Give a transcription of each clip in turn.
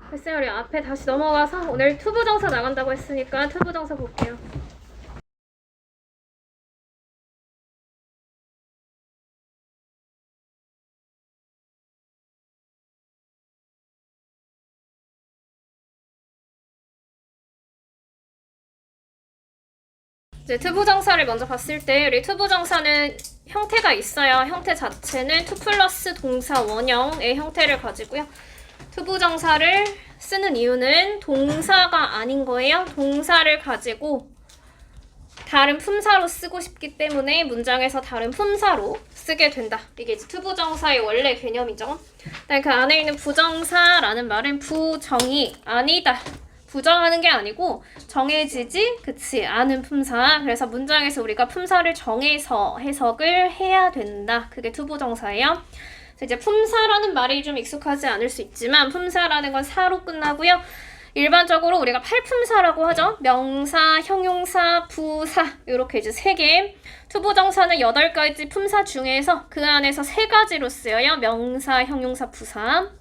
글쎄요, 우리 앞에 다시 넘어가서 오늘 투부정사 나간다고 했으니까 투부정사 볼게요. 이제 투부정사를 먼저 봤을 때 우리 투부정사는 형태가 있어요. 형태 자체는 투 플러스 동사 원형의 형태를 가지고요. 투부정사를 쓰는 이유는 동사가 아닌 거예요. 동사를 가지고 다른 품사로 쓰고 싶기 때문에 문장에서 다른 품사로 쓰게 된다. 이게 투부정사의 원래 개념이죠. 그 안에 있는 부정사라는 말은 부정이 아니다. 부정하는 게 아니고 정해지지 그치 않은 품사. 그래서 문장에서 우리가 품사를 정해서 해석을 해야 된다. 그게 투부정사예요. 이제 품사라는 말이 좀 익숙하지 않을 수 있지만 품사라는 건 사로 끝나고요. 일반적으로 우리가 팔품사라고 하죠. 명사, 형용사, 부사 이렇게 이제 3개. 투부정사는 8가지 품사 중에서 그 안에서 3가지로 쓰여요. 명사, 형용사, 부사.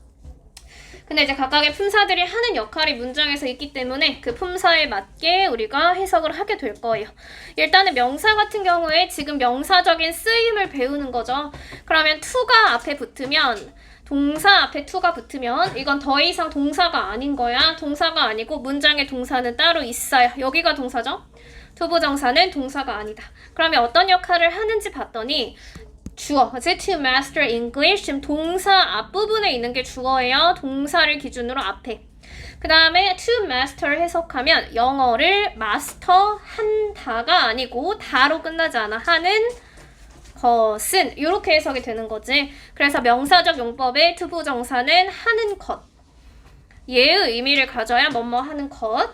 근데 이제 각각의 품사들이 하는 역할이 문장에서 있기 때문에 그 품사에 맞게 우리가 해석을 하게 될 거예요. 일단은 명사 같은 경우에 지금 명사적인 쓰임을 배우는 거죠. 그러면 to가 앞에 붙으면 동사 앞에 to가 붙으면 이건 더 이상 동사가 아닌 거야. 동사가 아니고 문장의 동사는 따로 있어요. 여기가 동사죠. 투부정사는 동사가 아니다. 그러면 어떤 역할을 하는지 봤더니 주어, to master English. 지금 동사 앞부분에 있는 게 주어예요. 동사를 기준으로 앞에. 그 다음에 to master 해석하면 영어를 마스터한다가 아니고 다로 끝나지 않아. 하는 것은 이렇게 해석이 되는 거지. 그래서 명사적 용법의 투부정사는 하는 것. 예의 의미를 가져야 뭐뭐 하는 것.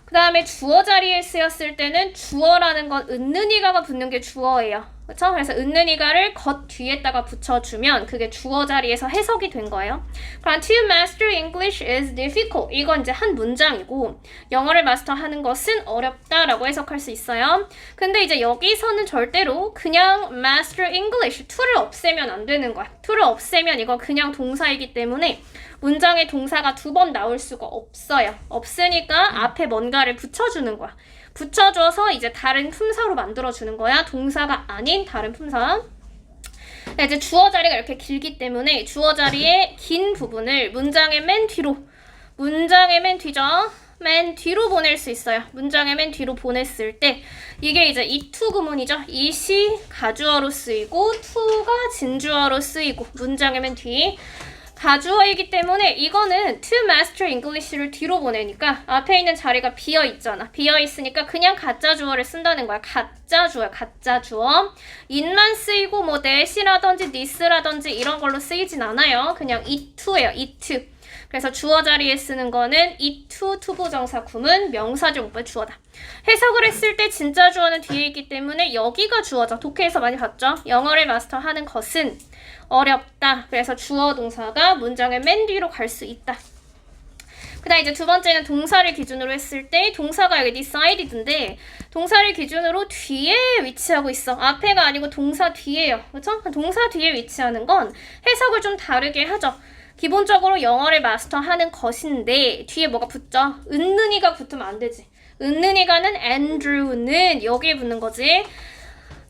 그 다음에 주어 자리에 쓰였을 때는 주어라는 건 은는이가가 붙는 게 주어예요. 그렇죠? 그래서 은는이가를 것 뒤에다가 붙여주면 그게 주어 자리에서 해석이 된 거예요. 그럼 to master English is difficult. 이건 이제 한 문장이고 영어를 마스터하는 것은 어렵다라고 해석할 수 있어요. 근데 이제 여기서는 절대로 그냥 master English to를 없애면 안 되는 거야. to를 없애면 이건 그냥 동사이기 때문에 문장에 동사가 2번 나올 수가 없어요. 없으니까 앞에 뭔가를 붙여주는 거야. 붙여줘서 이제 다른 품사로 만들어주는 거야. 동사가 아닌 다른 품사. 이제 주어 자리가 이렇게 길기 때문에 주어 자리의 긴 부분을 문장의 맨 뒤로, 문장의 맨 뒤죠. 맨 뒤로 보낼 수 있어요. 문장의 맨 뒤로 보냈을 때 이게 이제 이투 구문이죠. it이 가주어로 쓰이고 to가 진주어로 쓰이고 문장의 맨 뒤. 가주어이기 때문에 이거는 to master English를 뒤로 보내니까 앞에 있는 자리가 비어있잖아. 비어있으니까 그냥 가짜 주어를 쓴다는 거야. 가짜 주어야. 가짜 주어. it만 쓰이고 뭐 that이라든지 this라든지 이런 걸로 쓰이진 않아요. 그냥 it to예요. it to. 그래서 주어 자리에 쓰는 거는 it to 투부정사 구문 명사적 용법의 주어다. 해석을 했을 때 진짜 주어는 뒤에 있기 때문에 여기가 주어죠. 독해에서 많이 봤죠. 영어를 마스터하는 것은 어렵다. 그래서 주어 동사가 문장의 맨 뒤로 갈 수 있다. 그 다음 이제 두 번째는 동사를 기준으로 했을 때 동사가 여기 decided인데 동사를 기준으로 뒤에 위치하고 있어. 앞에가 아니고 동사 뒤에요. 그렇죠? 동사 뒤에 위치하는 건 해석을 좀 다르게 하죠. 기본적으로 영어를 마스터하는 것인데 뒤에 뭐가 붙죠? 은는이가 붙으면 안 되지. 은는이가는 Andrew는 여기에 붙는 거지.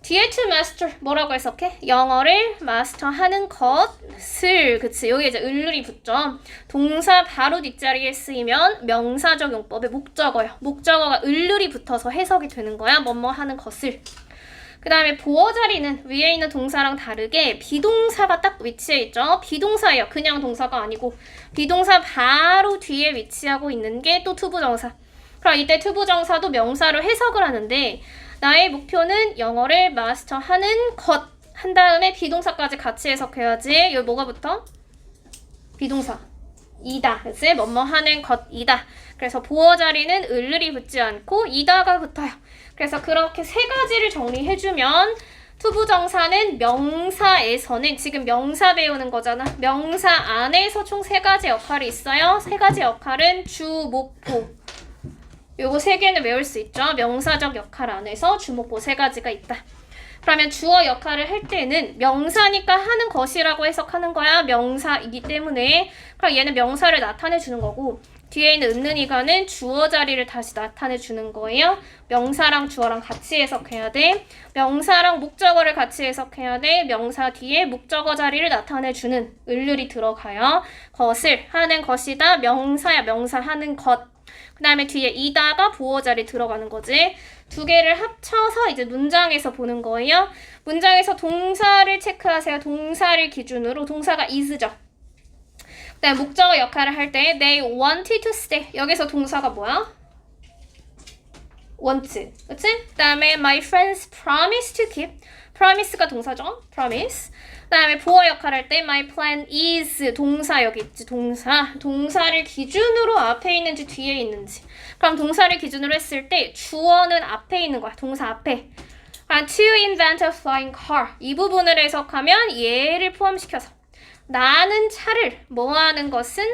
뒤에 to master 뭐라고 해석해? 영어를 마스터하는 것을. 그치? 여기 이제 을룰이 붙죠. 동사 바로 뒷자리에 쓰이면 명사적 용법의 목적어요. 목적어가 을룰이 붙어서 해석이 되는 거야. 뭐뭐 하는 것을. 그 다음에 보어 자리는 위에 있는 동사랑 다르게 비동사가 딱 위치해 있죠. 비동사예요. 그냥 동사가 아니고 비동사 바로 뒤에 위치하고 있는 게 또 투부정사. 그럼 이때 투부정사도 명사로 해석을 하는데 나의 목표는 영어를 마스터하는 것 한 다음에 비동사까지 같이 해석해야지. 여기 뭐가 붙어? 비동사. 이다. 그치? 뭐뭐 하는 것이다. 그래서 보어 자리는 을을이 붙지 않고 이다가 붙어요. 그래서 그렇게 3가지를 정리해주면 투부정사는 명사에서는 지금 명사 배우는 거잖아. 명사 안에서 총 3가지 역할이 있어요. 3가지 역할은 주, 목보. 요거 3개는 외울 수 있죠. 명사적 역할 안에서 주, 목보 3가지가 있다. 그러면 주어 역할을 할 때는 명사니까 하는 것이라고 해석하는 거야. 명사이기 때문에. 그럼 얘는 명사를 나타내 주는 거고 뒤에 있는 은는이가는 주어 자리를 다시 나타내 주는 거예요. 명사랑 주어랑 같이 해석해야 돼. 명사랑 목적어를 같이 해석해야 돼. 명사 뒤에 목적어 자리를 나타내 주는 을률이 들어가요. 것을 하는 것이다. 명사야. 명사 하는 것. 그 다음에 뒤에 이다가 보어 자리 들어가는 거지. 두 개를 합쳐서 이제 문장에서 보는 거예요. 문장에서 동사를 체크하세요. 동사를 기준으로. 동사가 is죠. 그 다음에 목적어 역할을 할 때 they wanted to stay. 여기서 동사가 뭐야? want. 그치? 그 다음에 my friends promised to keep. promise가 동사죠. promise. 그 다음에 보어 역할을 할 때 my plan is. 동사 여기 있지. 동사. 동사를 기준으로 앞에 있는지 뒤에 있는지. 그럼 동사를 기준으로 했을 때 주어는 앞에 있는 거야. 동사 앞에. to invent a flying car. 이 부분을 해석하면 얘를 포함시켜서 나는 차를 뭐하는 것은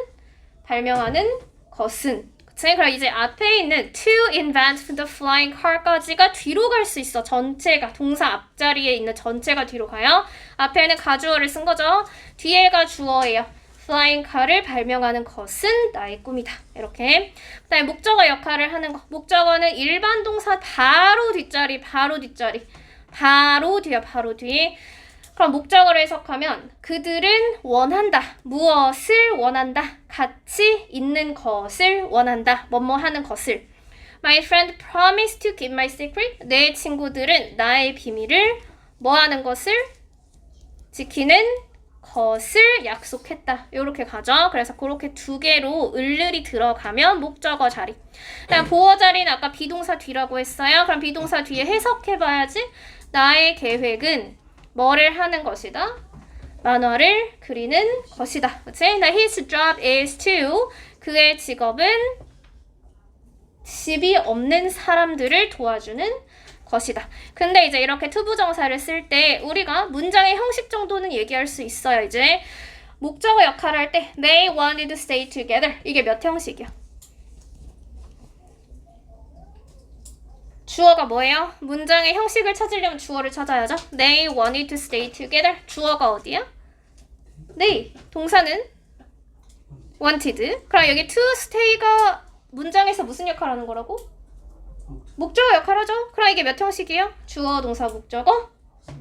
발명하는 것은. 그치? 그럼 이제 앞에 있는 to invent the flying car까지가 뒤로 갈 수 있어. 전체가 동사 앞자리에 있는 전체가 뒤로 가요. 앞에는 가주어를 쓴 거죠. 뒤에가 주어예요. flying car을 발명하는 것은 나의 꿈이다. 이렇게. 그 다음에 목적어 역할을 하는 거. 목적어는 일반 동사 바로 뒷자리, 바로 뒷자리. 바로 뒤야, 바로 뒤. 그럼 목적어를 해석하면 그들은 원한다. 무엇을 원한다. 같이 있는 것을 원한다. 뭐뭐 하는 것을. My friend promised to keep my secret. 내 친구들은 나의 비밀을 뭐 하는 것을? 지키는 것을 약속했다. 이렇게 가죠. 그래서 그렇게 두 개로 을을이 들어가면 목적어 자리. 그다음 보어 자리는 아까 비동사 뒤라고 했어요. 그럼 비동사 뒤에 해석해봐야지. 나의 계획은 뭐를 하는 것이다? 만화를 그리는 것이다. 그치? His job is to. 그의 직업은 집이 없는 사람들을 도와주는 것이다. 근데 이제 이렇게 투부정사를 쓸 때 우리가 문장의 형식 정도는 얘기할 수 있어요. 이제 목적어 역할을 할 때 They wanted to stay together. 이게 몇 형식이야? 주어가 뭐예요? 문장의 형식을 찾으려면 주어를 찾아야죠. They wanted to stay together. 주어가 어디야? They. 동사는 wanted. 그럼 여기 to stay가 문장에서 무슨 역할을 하는 거라고? 목적어 역할을 하죠. 그럼 이게 몇 형식이에요? 주어, 동사, 목적어?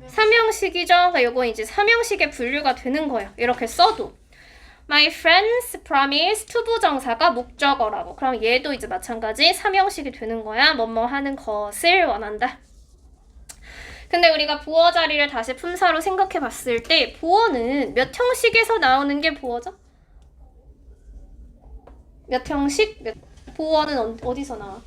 3형식이죠. 그러니까 이거 이제 3형식의 분류가 되는 거예요. 이렇게 써도. My friends promise 투부정사가 목적어라고. 그럼 얘도 이제 마찬가지 3형식이 되는 거야. 뭐뭐 하는 것을 원한다. 근데 우리가 보어 자리를 다시 품사로 생각해 봤을 때 보어는 몇 형식에서 나오는 게 보어죠? 몇 형식? 보어는 어디서 나와?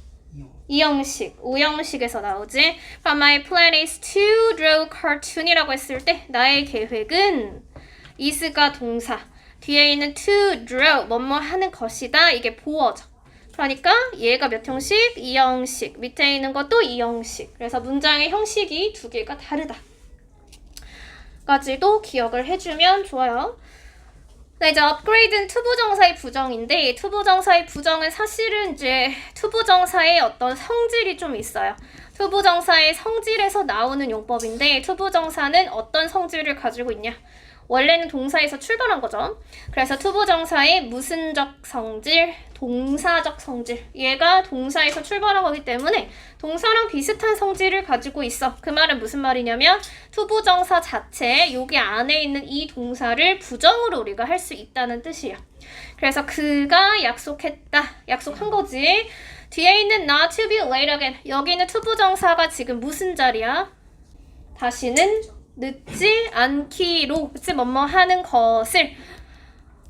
2형식, 5형식에서 나오지. 그럼 my plan is to draw cartoon이라고 했을 때 나의 계획은 is가 동사, 뒤에 있는 to draw, 뭐뭐 하는 것이다. 이게 보어죠. 그러니까 얘가 몇 형식? 2형식. 밑에 있는 것도 2형식. 그래서 문장의 형식이 두 개가 다르다. 까지도 기억을 해주면 좋아요. 네, 이제 upgrade는 투부정사의 부정인데 투부정사의 부정은 사실은 이제 투부정사의 어떤 성질이 좀 있어요. 투부정사의 성질에서 나오는 용법인데 투부정사는 어떤 성질을 가지고 있냐? 원래는 동사에서 출발한 거죠. 그래서 투부정사의 무슨적 성질, 동사적 성질. 얘가 동사에서 출발한 거기 때문에 동사랑 비슷한 성질을 가지고 있어. 그 말은 무슨 말이냐면 투부정사 자체 여기 안에 있는 이 동사를 부정으로 우리가 할 수 있다는 뜻이에요. 그래서 그가 약속했다. 약속한 거지. 뒤에 있는 not to be late again. 여기는 투부정사가 지금 무슨 자리야? 다시는 늦지 않기로. 그치? 뭐뭐 하는 것을.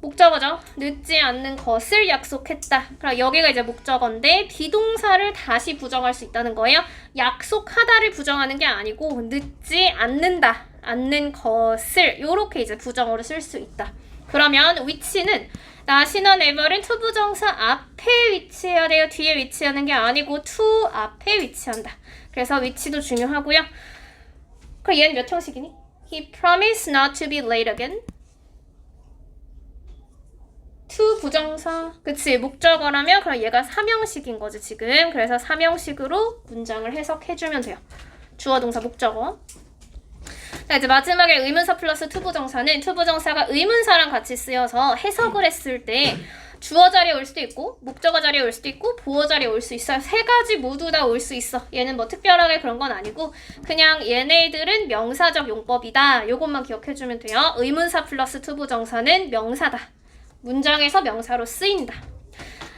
목적어죠. 늦지 않는 것을 약속했다. 그럼 여기가 이제 목적어인데 비동사를 다시 부정할 수 있다는 거예요. 약속하다를 부정하는 게 아니고 늦지 않는다. 않는 것을 요렇게 이제 부정어로 쓸 수 있다. 그러면 위치는 not이나 never은 투부정사 앞에 위치해야 돼요. 뒤에 위치하는 게 아니고 to 앞에 위치한다. 그래서 위치도 중요하고요. 그럼 얘는 몇 형식이니? He promised not to be late again. to 부정사. 그치. 목적어라면 그럼 얘가 3형식인 거지 지금. 그래서 3형식으로 문장을 해석해주면 돼요. 주어, 동사, 목적어. 자, 이제 마지막에 의문사 플러스 투부정사는 투부정사가 의문사랑 같이 쓰여서 해석을 했을 때 주어 자리에 올 수도 있고 목적어 자리에 올 수도 있고 보어 자리에 올 수 있어요. 세 가지 모두 다 올 수 있어. 얘는 뭐 특별하게 그런 건 아니고 그냥 얘네들은 명사적 용법이다. 요것만 기억해주면 돼요. 의문사 플러스 투부정사는 명사다. 문장에서 명사로 쓰인다.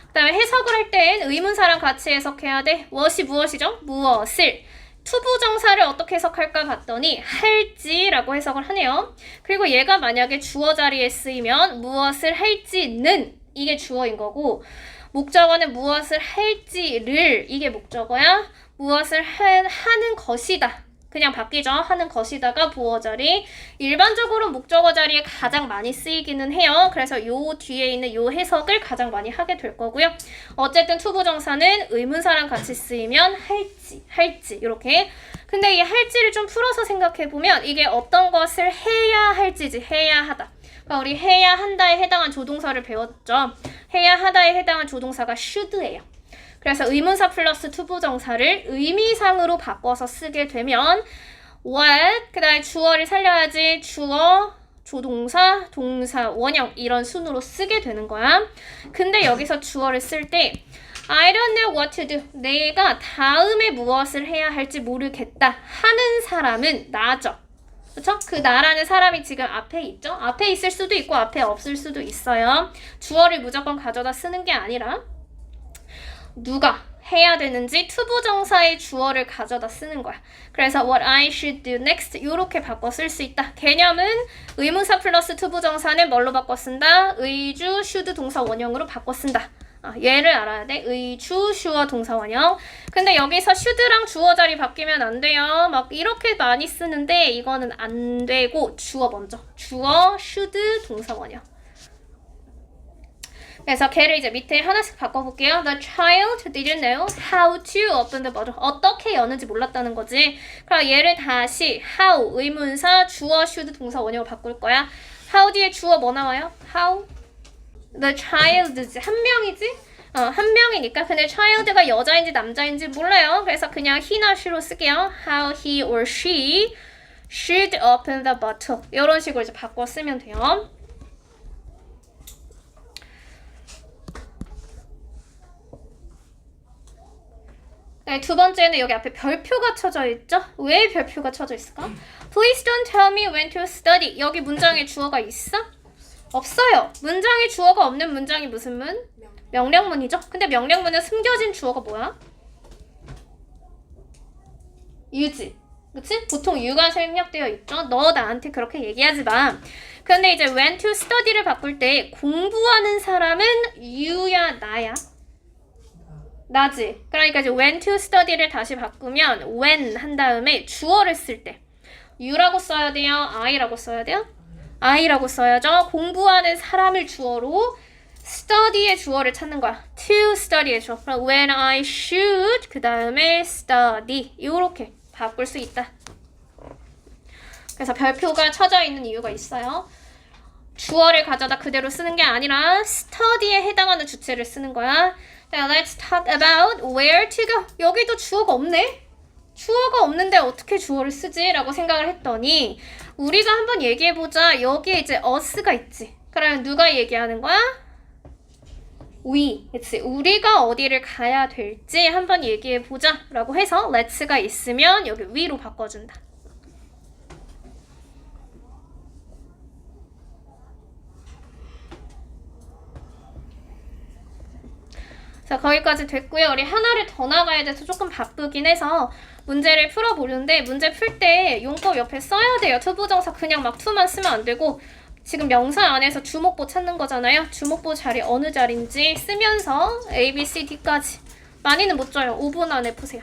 그 다음에 해석을 할 땐 의문사랑 같이 해석해야 돼. 무엇이 무엇이죠? 무엇을. 투부정사를 어떻게 해석할까 봤더니 할지라고 해석을 하네요. 그리고 얘가 만약에 주어 자리에 쓰이면 무엇을 할지는 이게 주어인 거고 목적어는 무엇을 할지를 이게 목적어야. 무엇을 하는 것이다. 그냥 바뀌죠. 하는 것이다가 보어 자리. 일반적으로 목적어 자리에 가장 많이 쓰이기는 해요. 그래서 요 뒤에 있는 요 해석을 가장 많이 하게 될 거고요. 어쨌든 투부정사는 의문사랑 같이 쓰이면 할지 이렇게. 근데 이 할지를 좀 풀어서 생각해보면 이게 어떤 것을 해야 할지지 해야 하다. 그러니까 우리 해야 한다에 해당한 조동사를 배웠죠. 해야 하다에 해당한 조동사가 should예요. 그래서 의문사 플러스 투부정사를 의미상으로 바꿔서 쓰게 되면 what, 그 다음에 주어를 살려야지 주어, 조동사, 동사, 원형 이런 순으로 쓰게 되는 거야. 근데 여기서 주어를 쓸 때 I don't know what to do. 내가 다음에 무엇을 해야 할지 모르겠다 하는 사람은 나죠. 그쵸? 그 나라는 사람이 지금 앞에 있죠? 앞에 있을 수도 있고 앞에 없을 수도 있어요. 주어를 무조건 가져다 쓰는 게 아니라 누가 해야 되는지 투부정사의 주어를 가져다 쓰는 거야. 그래서 what I should do next 이렇게 바꿔 쓸 수 있다. 개념은 의문사 플러스 투부정사는 뭘로 바꿔 쓴다? 의주, should 동사 원형으로 바꿔 쓴다. 얘를 알아야 돼. 의주, 주어, 동사 원형. 근데 여기서 should랑 주어 자리 바뀌면 안 돼요. 막 이렇게 많이 쓰는데 이거는 안 되고 주어 먼저. 주어, should, 동사 원형. 그래서 걔를 이제 밑에 하나씩 바꿔볼게요. The child didn't know how to open the bottle. 어떻게 여는지 몰랐다는 거지. 그럼 얘를 다시 how 의문사 주어 should 동사 원형으로 바꿀 거야. how 뒤에 주어 뭐 나와요? how the child지 한 명이지? 한 명이니까. 근데 child가 여자인지 남자인지 몰라요. 그래서 그냥 he나 she로 쓸게요. how he or she should open the bottle. 이런 식으로 이제 바꿔 쓰면 돼요. 네, 두 번째는 여기 앞에 별표가 쳐져 있죠? 왜 별표가 쳐져 있을까? Please don't tell me when to study. 여기 문장에 주어가 있어? 없어요. 문장에 주어가 없는 문장이 무슨 문? 명령문이죠? 근데 명령문에 숨겨진 주어가 뭐야? you지. 그치? 보통 you가 생략되어 있죠? 너 나한테 그렇게 얘기하지 마. 근데 이제 when to study를 바꿀 때 공부하는 사람은 you야 나야? 나지. 그러니까 이제 when to study를 다시 바꾸면 when 한 다음에 주어를 쓸 때 you라고 써야 돼요? I라고 써야 돼요? I라고 써야죠. 공부하는 사람을 주어로 study의 주어를 찾는 거야. to study의 주어. 그럼 when I should 그 다음에 study 이렇게 바꿀 수 있다. 그래서 별표가 쳐져 있는 이유가 있어요. 주어를 가져다 그대로 쓰는 게 아니라 study에 해당하는 주체를 쓰는 거야. Now let's talk about where to go. 여기도 주어가 없네? 주어가 없는데 어떻게 주어를 쓰지? 라고 생각을 했더니 우리가 한번 얘기해보자. 여기에 이제 us가 있지. 그러면 누가 얘기하는 거야? we. 그치? 우리가 어디를 가야 될지 한번 얘기해보자. 라고 해서 let's가 있으면 여기 we로 바꿔준다. 자, 거기까지 됐고요. 우리 하나를 더 나가야 돼서 조금 바쁘긴 해서 문제를 풀어보는데 문제 풀 때 용법 옆에 써야 돼요. 투부정사 그냥 막 투만 쓰면 안 되고 지금 명사 안에서 주목보 찾는 거잖아요. 주목보 자리 어느 자리인지 쓰면서 A, B, C, D까지 많이는 못 줘요. 5분 안에 푸세요.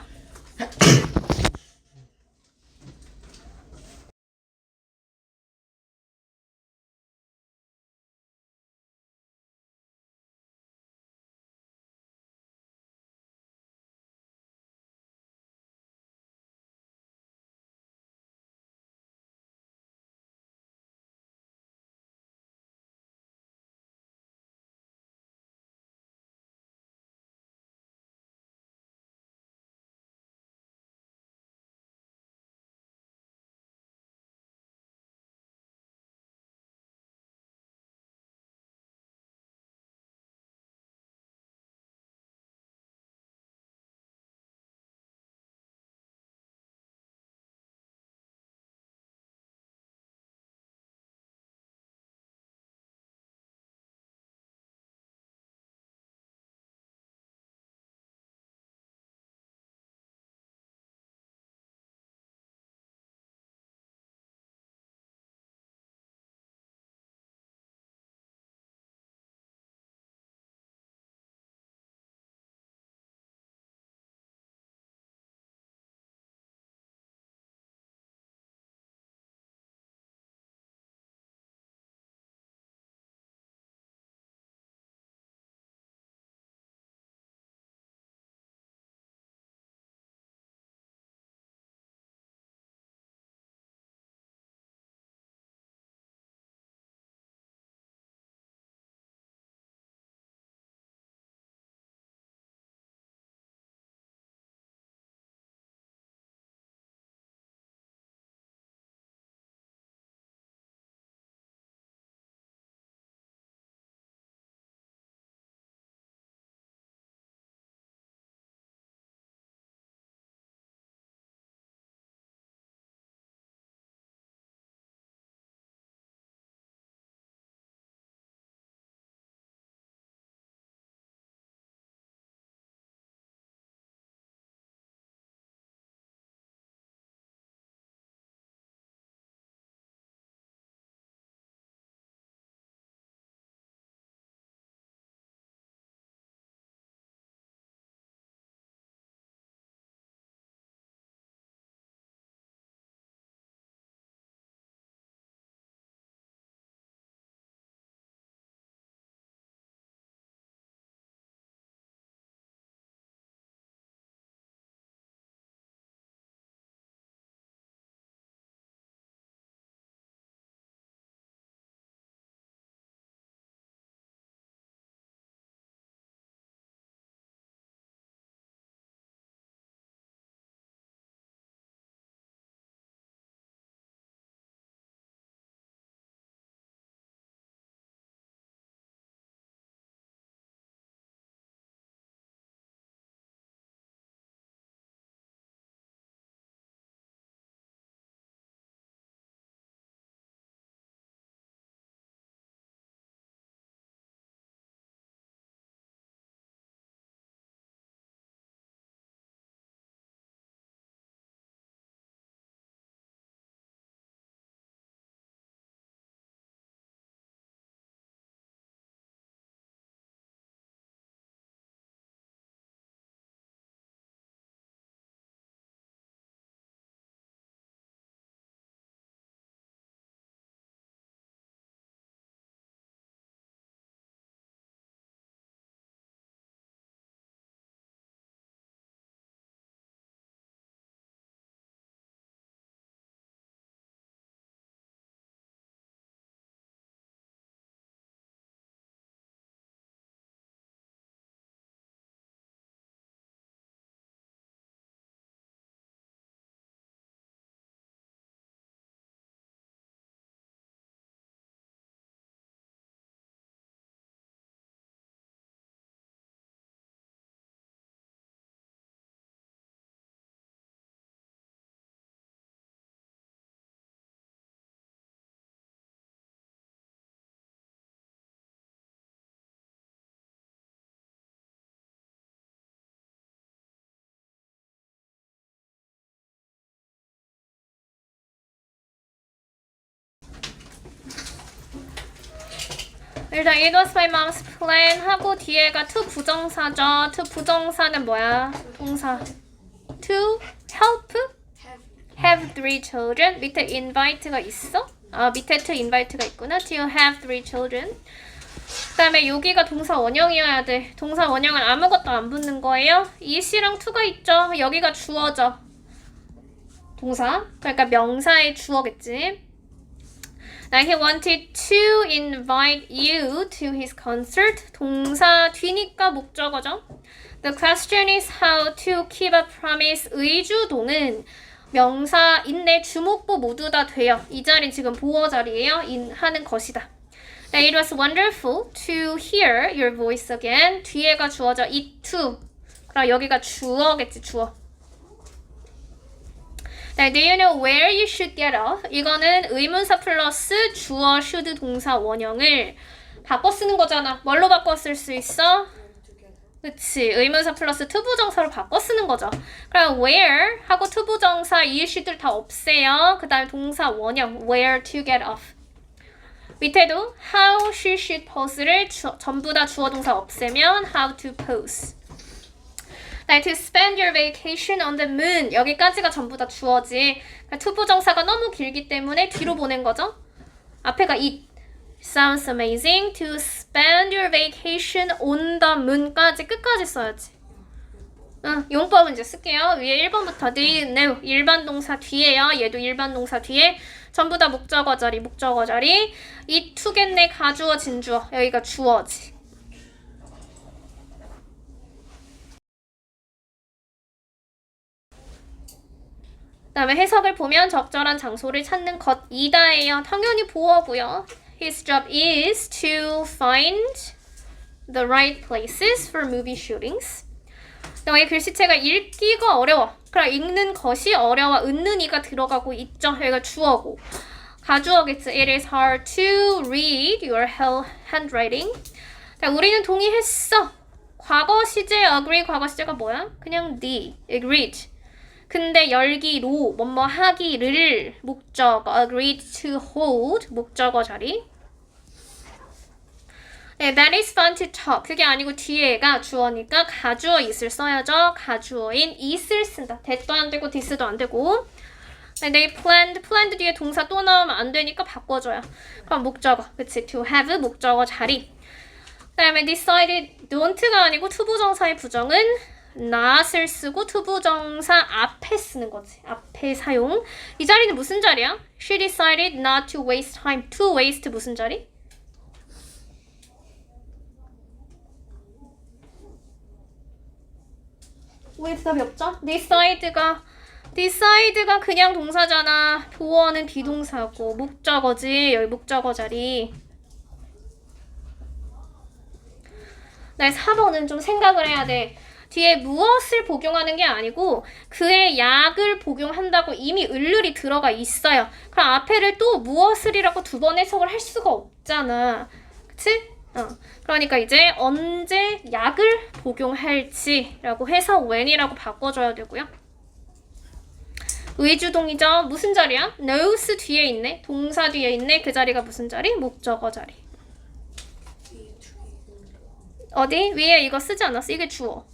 일단 it was my mom's plan 하고 뒤에가 to 부정사죠. to 부정사는 뭐야? 동사 to help have three children. 밑에 invite가 있어? 아, 밑에 to invite가 있구나. to have three children. 그 다음에 여기가 동사 원형이어야 돼. 동사 원형은 아무것도 안 붙는 거예요. is랑 to가 있죠. 여기가 주어죠. 동사. 그러니까 명사의 주어겠지. Now he wanted to invite you to his concert. 동사 뒤니까 목적어죠. The question is how to keep a promise. 의주동은 명사인데 주목보 모두 다 돼요. 이 자리는 지금 보어 자리예요. 하는 것이다. Now it was wonderful to hear your voice again. 뒤에가 주어져. it too. 그럼 여기가 주어겠지. 주어. Now, do you know where you should get off? 이거는 의문사 플러스 주어 should 동사 원형을 바꿔 쓰는 거잖아. 뭘로 바꿔 쓸 수 있어? 그치. 의문사 플러스 투부정사로 바꿔 쓰는 거죠. 그럼 where 하고 투부정사 you should를 다 없애요. 그 다음에 동사 원형 where to get off. 밑에도 how she should pose를 전부 다 주어 동사 없애면 how to pose. Like to spend your vacation on the moon. 여기까지가 전부 다 주어지. 그러니까 투부정사가 너무 길기 때문에 뒤로 보낸 거죠. 앞에가 it. Sounds amazing. To spend your vacation on the moon까지 끝까지 써야지. 용법은 이제 쓸게요. 위에 1번부터 did know. 일반 동사 뒤에요. 얘도 일반 동사 뒤에. 전부 다 목적어 자리, 목적어 자리. it to겠네. 가주어, 진주어. 여기가 주어지. 그 다음에 해석을 보면 적절한 장소를 찾는 것이다예요. 당연히 보어고요. His job is to find the right places for movie shootings. 그다음에 글씨체가 읽기가 어려워. 그럼 읽는 것이 어려워. 은는 이가 들어가고 있죠. 여기가 주어고. 가주어겠지. It is hard to read your handwriting. 자, 우리는 동의했어. 과거 시제 agree 과거 시제가 뭐야? 그냥 the agreed. 근데 열기로 뭐뭐 하기를 목적어 agreed to hold 목적어 자리. 네, that is fun to talk. 그게 아니고 뒤에가 주어니까 가주어 is를 써야죠. 가주어인 is를 쓴다. that도 안 되고 this도 안 되고. 네, they planned 뒤에 동사 또 나오면 안 되니까 바꿔줘요. 그럼 목적어, 그치? to have 목적어 자리. 그 다음에 decided don't가 아니고 투부정사의 부정은 not을 쓰고 투부정사 앞에 쓰는 거지. 앞에 사용. 이 자리는 무슨 자리야? She decided not to waste time. To waste 무슨 자리? 왜 대답이 없죠? decide가 그냥 동사잖아. 보어는 비동사고 목적어지. 여기 목적어 자리. 네, 4번은 좀 생각을 해야 돼. 뒤에 무엇을 복용하는 게 아니고 그의 약을 복용한다고 이미 을룰이 들어가 있어요. 그럼 앞에를 또 무엇을이라고 두 번 해석을 할 수가 없잖아. 그치? 그러니까 이제 언제 약을 복용할지라고 해서 when이라고 바꿔줘야 되고요. 의주동이죠. 무슨 자리야? knows 뒤에 있네. 동사 뒤에 있네. 그 자리가 무슨 자리? 목적어 자리. 어디? 위에 이거 쓰지 않았어? 이게 주어.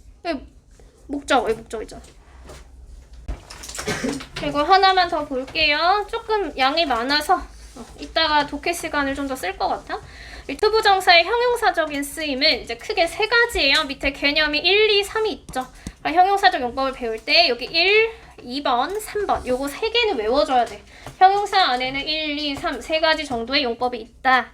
목적어잖아. 그리고 하나만 더 볼게요. 조금 양이 많아서 이따가 독해 시간을 좀 더 쓸 것 같아. 이 투부정사의 형용사적인 쓰임은 이제 크게 세 가지예요. 밑에 개념이 1, 2, 3이 있죠. 형용사적 용법을 배울 때 여기 1, 2번, 3번 요거 세 개는 외워줘야 돼. 형용사 안에는 1, 2, 3 세 가지 정도의 용법이 있다.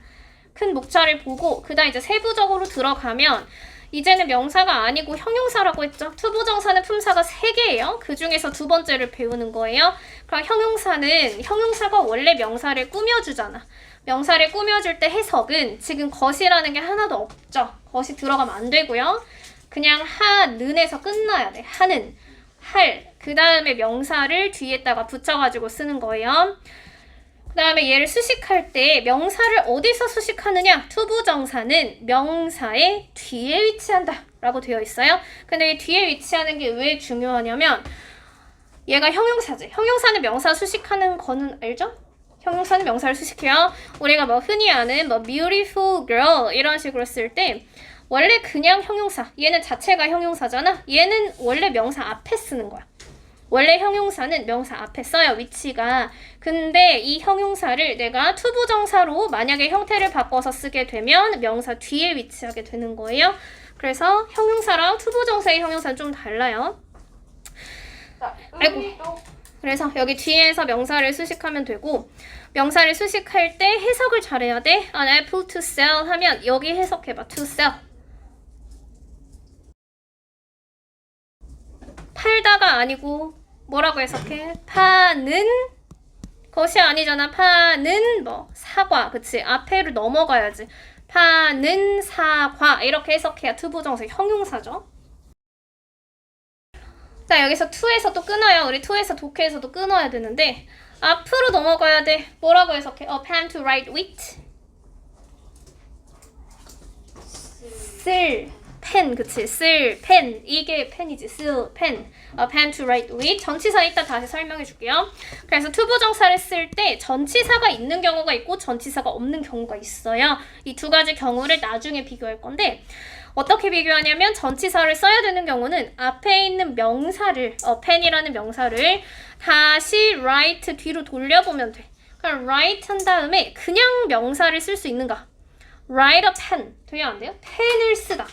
큰 목차를 보고 그 다음 이제 세부적으로 들어가면 이제는 명사가 아니고 형용사라고 했죠. 투부정사는 품사가 3개예요. 그 중에서 두 번째를 배우는 거예요. 그럼 형용사가 원래 명사를 꾸며주잖아. 명사를 꾸며줄 때 해석은 지금 것이라는 게 하나도 없죠. 것이 들어가면 안 되고요. 그냥 하는에서 끝나야 돼. 하는, 할, 그 다음에 명사를 뒤에다가 붙여가지고 쓰는 거예요. 그 다음에 얘를 수식할 때 명사를 어디서 수식하느냐? 투부정사는 명사의 뒤에 위치한다 라고 되어 있어요. 근데 이 뒤에 위치하는 게 왜 중요하냐면 얘가 형용사지. 형용사는 명사 수식하는 거는 알죠? 형용사는 명사를 수식해요. 우리가 뭐 흔히 아는 뭐 beautiful girl 이런 식으로 쓸 때 원래 그냥 형용사, 얘는 자체가 형용사잖아. 얘는 원래 명사 앞에 쓰는 거야. 원래 형용사는 명사 앞에 써요, 위치가. 근데 이 형용사를 내가 투부정사로 만약에 형태를 바꿔서 쓰게 되면 명사 뒤에 위치하게 되는 거예요. 그래서 형용사랑 투부정사의 형용사는 좀 달라요. 아이고. 그래서 여기 뒤에서 명사를 수식하면 되고, 명사를 수식할 때 해석을 잘해야 돼. An apple to sell 하면 여기 해석해봐. to sell. 팔다가 아니고 뭐라고 해석해? 파는 것이 아니잖아. 파는 뭐 사과. 그치? 앞에를 넘어가야지. 파는 사과. 이렇게 해석해야 투부정사 형용사죠. 자, 여기서 to에서 또 끊어요. 우리 to에서 독해에서도 끊어야 되는데 앞으로 넘어가야 돼. 뭐라고 해석해? A pen to write with. 쓸 펜, 그치? 쓸 펜. 이게 펜이지. 쓸 펜. A pen to write with. 전치사 이따 다시 설명해 줄게요. 그래서 투부정사를 쓸 때 전치사가 있는 경우가 있고 전치사가 없는 경우가 있어요. 이 두 가지 경우를 나중에 비교할 건데 어떻게 비교하냐면 전치사를 써야 되는 경우는 앞에 있는 명사를 pen이라는 명사를 다시 write 뒤로 돌려보면 돼. 그럼 write 한 다음에 그냥 명사를 쓸 수 있는가? write a pen. 돼요? 안 돼요? 펜을 쓰다.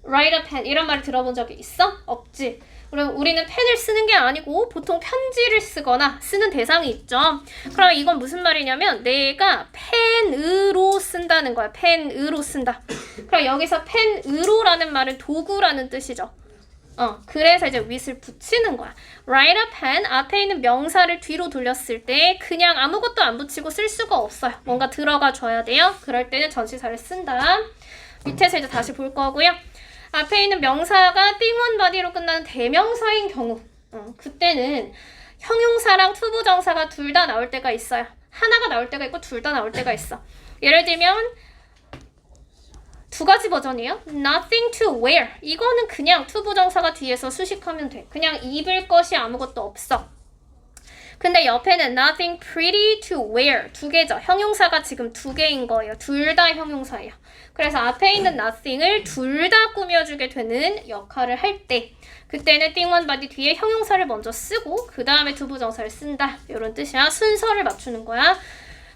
write a pen 이런 말을 들어본 적이 있어? 없지. 그럼 우리는 펜을 쓰는 게 아니고 보통 편지를 쓰거나 쓰는 대상이 있죠. 그럼 이건 무슨 말이냐면 내가 펜으로 쓴다는 거야. 펜으로 쓴다. 그럼 여기서 펜으로라는 말은 도구라는 뜻이죠. 그래서 이제 with을 붙이는 거야. write a pen 앞에 있는 명사를 뒤로 돌렸을 때 그냥 아무것도 안 붙이고 쓸 수가 없어요. 뭔가 들어가 줘야 돼요. 그럴 때는 전치사를 쓴다. 밑에서 이제 다시 볼 거고요. 앞에 있는 명사가 띵원 바디로 끝나는 대명사인 경우 그때는 형용사랑 투부정사가 둘 다 나올 때가 있어요. 하나가 나올 때가 있고 둘 다 나올 때가 있어. 예를 들면 두 가지 버전이에요. Nothing to wear. 이거는 그냥 투부정사가 뒤에서 수식하면 돼. 그냥 입을 것이 아무것도 없어. 근데 옆에는 nothing pretty to wear. 두 개죠. 형용사가 지금 두 개인 거예요. 둘 다 형용사예요. 그래서 앞에 있는 nothing을 둘 다 꾸며주게 되는 역할을 할 때 그때는 띵원 바디 뒤에 형용사를 먼저 쓰고 그 다음에 투부정사를 쓴다. 이런 뜻이야. 순서를 맞추는 거야.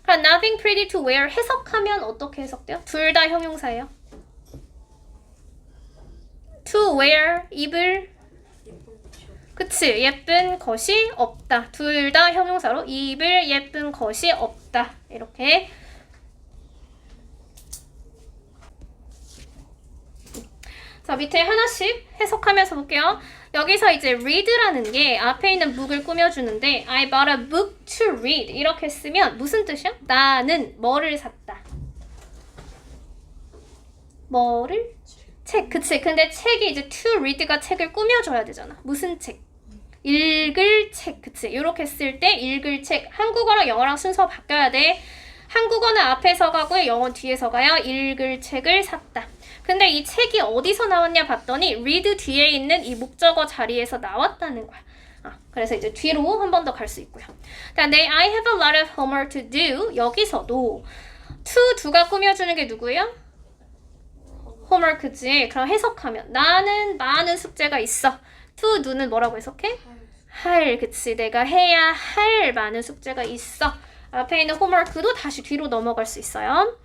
그럼 nothing pretty to wear 해석하면 어떻게 해석돼요? 둘 다 형용사예요. to wear, 입을 그치, 예쁜 것이 없다. 둘 다 형용사로 입을 예쁜 것이 없다. 이렇게. 자, 밑에 하나씩 해석하면서 볼게요. 여기서 이제 read라는 게 앞에 있는 book을 꾸며주는데 I bought a book to read 이렇게 쓰면 무슨 뜻이야? 나는 뭐를 샀다. 뭐를? 책, 그치. 근데 책이 이제 to read가 책을 꾸며줘야 되잖아. 무슨 책? 읽을 책, 그치. 이렇게 쓸 때 읽을 책. 한국어랑 영어랑 순서 바뀌어야 돼. 한국어는 앞에서 가고요. 영어는 뒤에서 가요. 읽을 책을 샀다. 근데 이 책이 어디서 나왔냐 봤더니 read 뒤에 있는 이 목적어 자리에서 나왔다는 거야. 그래서 이제 뒤로 한 번 더 갈 수 있고요. 그다음에 I have a lot of homework to do. 여기서도 to do가 꾸며주는 게 누구예요? homework지. 그럼 해석하면 나는 많은 숙제가 있어. to do는 뭐라고 해석해? 할, 그치. 내가 해야 할 많은 숙제가 있어. 앞에 있는 homework도 다시 뒤로 넘어갈 수 있어요.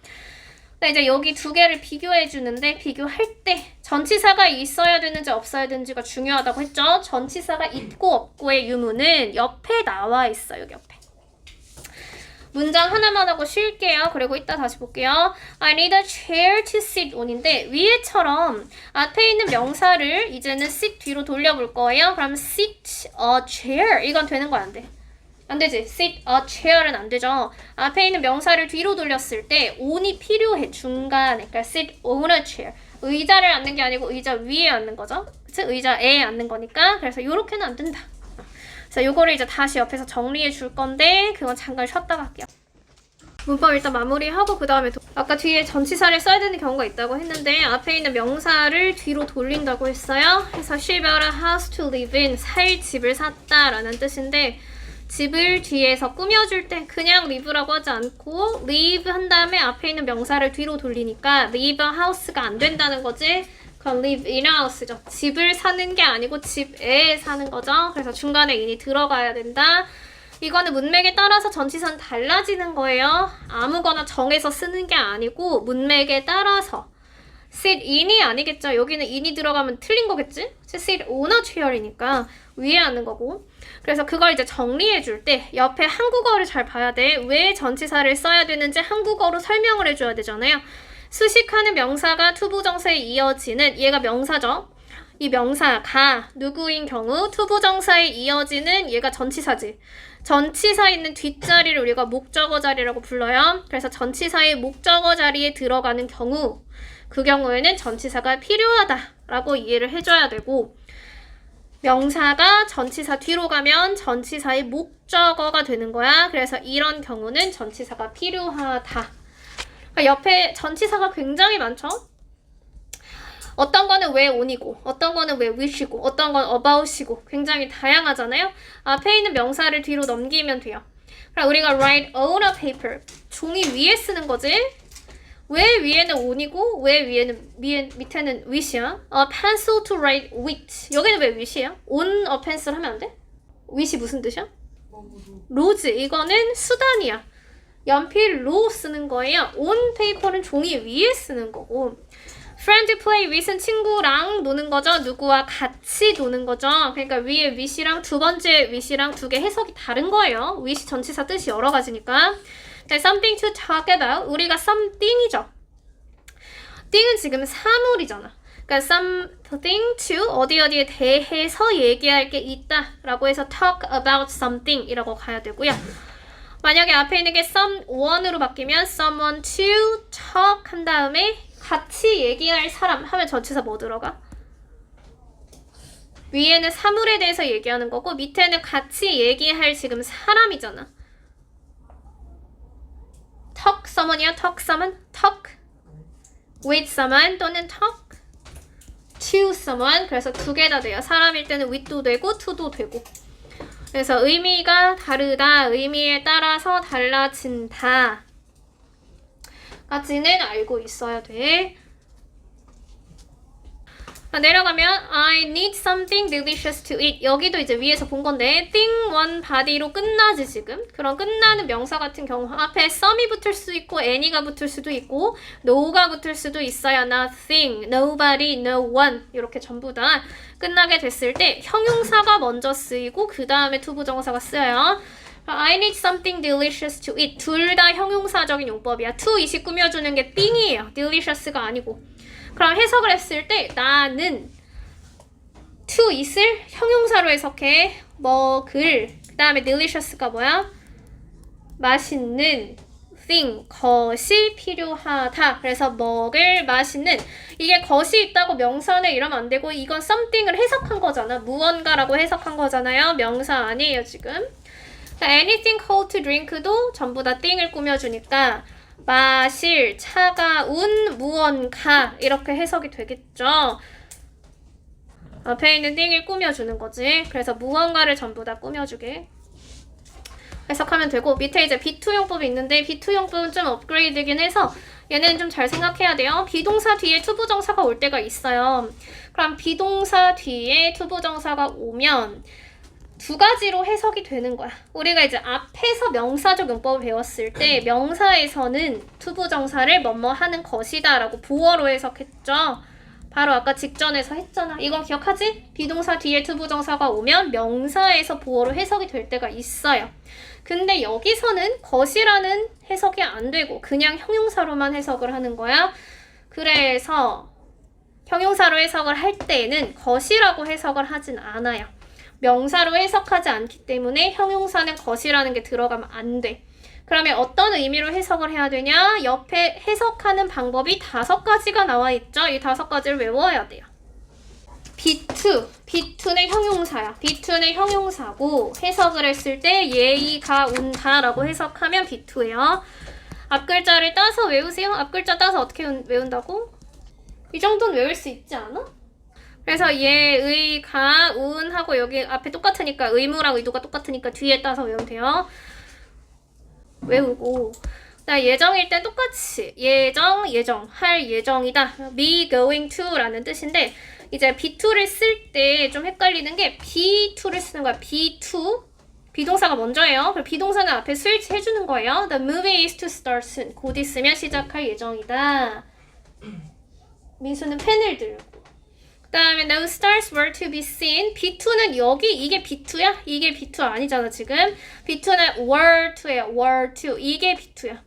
이제 여기 두 개를 비교해 주는데 비교할 때 전치사가 있어야 되는지 없어야 되는지가 중요하다고 했죠. 전치사가 있고 없고의 유무는 옆에 나와 있어요. 여기 옆에. 문장 하나만 하고 쉴게요. 그리고 이따 다시 볼게요. I need a chair to sit on인데 위에처럼 앞에 있는 명사를 이제는 sit 뒤로 돌려볼 거예요. 그럼 sit a chair 이건 되는 거 안 돼? 안 되지. sit a chair은 안 되죠. 앞에 있는 명사를 뒤로 돌렸을 때 on이 필요해. 중간에. 그러니까 sit on a chair. 의자를 앉는 게 아니고 의자 위에 앉는 거죠. 그치? 의자에 앉는 거니까. 그래서 요렇게는 안 된다. 자, 요거를 이제 다시 옆에서 정리해 줄 건데 그건 잠깐 쉬었다가 할게요. 문법 일단 마무리하고 그 다음에 아까 뒤에 전치사를 써야 되는 경우가 있다고 했는데 앞에 있는 명사를 뒤로 돌린다고 했어요. 그래서 she bought a house to live in. 살 집을 샀다라는 뜻인데 집을 뒤에서 꾸며줄 때 그냥 live라고 하지 않고 live 한 다음에 앞에 있는 명사를 뒤로 돌리니까 live a house가 안 된다는 거지. 그럼 live in a house죠. 집을 사는 게 아니고 집에 사는 거죠. 그래서 중간에 in이 들어가야 된다. 이거는 문맥에 따라서 전치사는 달라지는 거예요. 아무거나 정해서 쓰는 게 아니고 문맥에 따라서. sit in이 아니겠죠. 여기는 in이 들어가면 틀린 거겠지? sit on a chair이니까 위에 하는 거고. 그래서 그걸 이제 정리해 줄 때 옆에 한국어를 잘 봐야 돼. 왜 전치사를 써야 되는지 한국어로 설명을 해줘야 되잖아요. 수식하는 명사가 투부정사에 이어지는, 얘가 명사죠. 이 명사가 누구인 경우 투부정사에 이어지는 얘가 전치사지. 전치사 있는 뒷자리를 우리가 목적어 자리라고 불러요. 그래서 전치사의 목적어 자리에 들어가는 경우, 그 경우에는 전치사가 필요하다라고 이해를 해줘야 되고, 명사가 전치사 뒤로 가면 전치사의 목적어가 되는 거야. 그래서 이런 경우는 전치사가 필요하다. 그러니까 옆에 전치사가 굉장히 많죠? 어떤 거는 왜 on이고, 어떤 거는 왜 wish이고, 어떤 건 about이고 굉장히 다양하잖아요? 앞에 있는 명사를 뒤로 넘기면 돼요. 그럼 우리가 write on a paper, 종이 위에 쓰는 거지? 왜 위에는 on이고 왜 밑에는 wish이야? A pencil to write with. 여기는 왜 wish이야? on a pencil 하면 안 돼? wish이 무슨 뜻이야? 로즈. 이거는 수단이야. 연필로 쓰는 거예요. on paper는 종이 위에 쓰는 거고. friend play with은 친구랑 노는 거죠. 누구와 같이 노는 거죠. 그러니까 위에 wish랑 두 번째 wish랑 두 개 해석이 다른 거예요. wish 전치사 뜻이 여러 가지니까. something to talk about. 우리가 something이죠. thing은 지금 사물이잖아. 그러니까 something to 어디에 대해서 얘기할 게 있다 라고 해서 talk about something 이라고 가야 되고요. 만약에 앞에 있는 게 someone으로 바뀌면 someone to talk 한 다음에 같이 얘기할 사람 하면 전치사 뭐 들어가? 위에는 사물에 대해서 얘기하는 거고 밑에는 같이 얘기할 지금 사람이잖아. talk someone이야. talk someone, talk with someone 또는 talk to someone. 그래서 두 개 다 돼요. 사람일 때는 with도 되고 to도 되고. 그래서 의미가 다르다. 의미에 따라서 달라진다. 까지는 알고 있어야 돼. 내려가면 I need something delicious to eat. 여기도 이제 위에서 본 건데 thing one body로 끝나지 지금. 그럼 끝나는 명사 같은 경우 앞에 some이 붙을 수 있고 any가 붙을 수도 있고 no가 붙을 수도 있어요. nothing, nobody, no one 이렇게 전부 다 끝나게 됐을 때 형용사가 먼저 쓰이고 그 다음에 투부정사가 쓰여요. I need something delicious to eat. 둘 다 형용사적인 용법이야. to it이 꾸며주는 게 thing이에요. delicious가 아니고. 그럼 해석을 했을 때 나는 to it을 형용사로 해석해. 먹을. 그 다음에 delicious가 뭐야? 맛있는 thing, 것이 필요하다. 그래서 먹을, 맛있는. 이게 것이 있다고 명사네 이러면 안 되고 이건 something을 해석한 거잖아. 무언가라고 해석한 거잖아요. 명사 아니에요 지금. anything cold to drink도 전부 다 thing을 꾸며주니까 마실, 차가운, 무언가 이렇게 해석이 되겠죠. 앞에 있는 thing을 꾸며주는 거지. 그래서 무언가를 전부 다 꾸며주게 해석하면 되고 밑에 이제 B2용법이 있는데 B2용법은 좀 업그레이드긴 해서 얘는 좀 잘 생각해야 돼요. 비동사 뒤에 투부정사가 올 때가 있어요. 그럼 비동사 뒤에 투부정사가 오면 두 가지로 해석이 되는 거야. 우리가 이제 앞에서 명사적 용법을 배웠을 때 명사에서는 투부정사를 뭐뭐 하는 것이다 라고 보어로 해석했죠. 바로 아까 직전에서 했잖아. 이건 기억하지? 비동사 뒤에 투부정사가 오면 명사에서 보어로 해석이 될 때가 있어요. 근데 여기서는 것이라는 해석이 안 되고 그냥 형용사로만 해석을 하는 거야. 그래서 형용사로 해석을 할 때는 것이라고 해석을 하진 않아요. 명사로 해석하지 않기 때문에 형용사는 것이라는 게 들어가면 안 돼. 그러면 어떤 의미로 해석을 해야 되냐? 옆에 해석하는 방법이 5가지가 나와 있죠. 이 5가지를 외워야 돼요. B2는 형용사야. B2는 형용사고 해석을 했을 때 예의가 온다 라고 해석하면 B2예요. 앞글자를 따서 외우세요. 앞글자 따서 어떻게 외운다고? 이 정도는 외울 수 있지 않아? 그래서 얘, 의, 가, 운 하고 여기 앞에 똑같으니까 의무랑 의도가 똑같으니까 뒤에 따서 외우면 돼요. 외우고 나 예정일 땐 똑같이 예정 할 예정이다. be going to라는 뜻인데 이제 be2를 쓸 때 좀 헷갈리는 게 be2를 쓰는 거야. be2 비동사가 먼저예요. 그리고 비동사는 앞에 스위치 해주는 거예요. The movie is to start soon. 곧 있으면 시작할 예정이다. 민수는 펜을 들고 그 다음에 no stars were to be seen. B2는 여기 이게 B2야? 이게 B2 아니잖아 지금. B2는 were to예요. were to. 이게 B2야.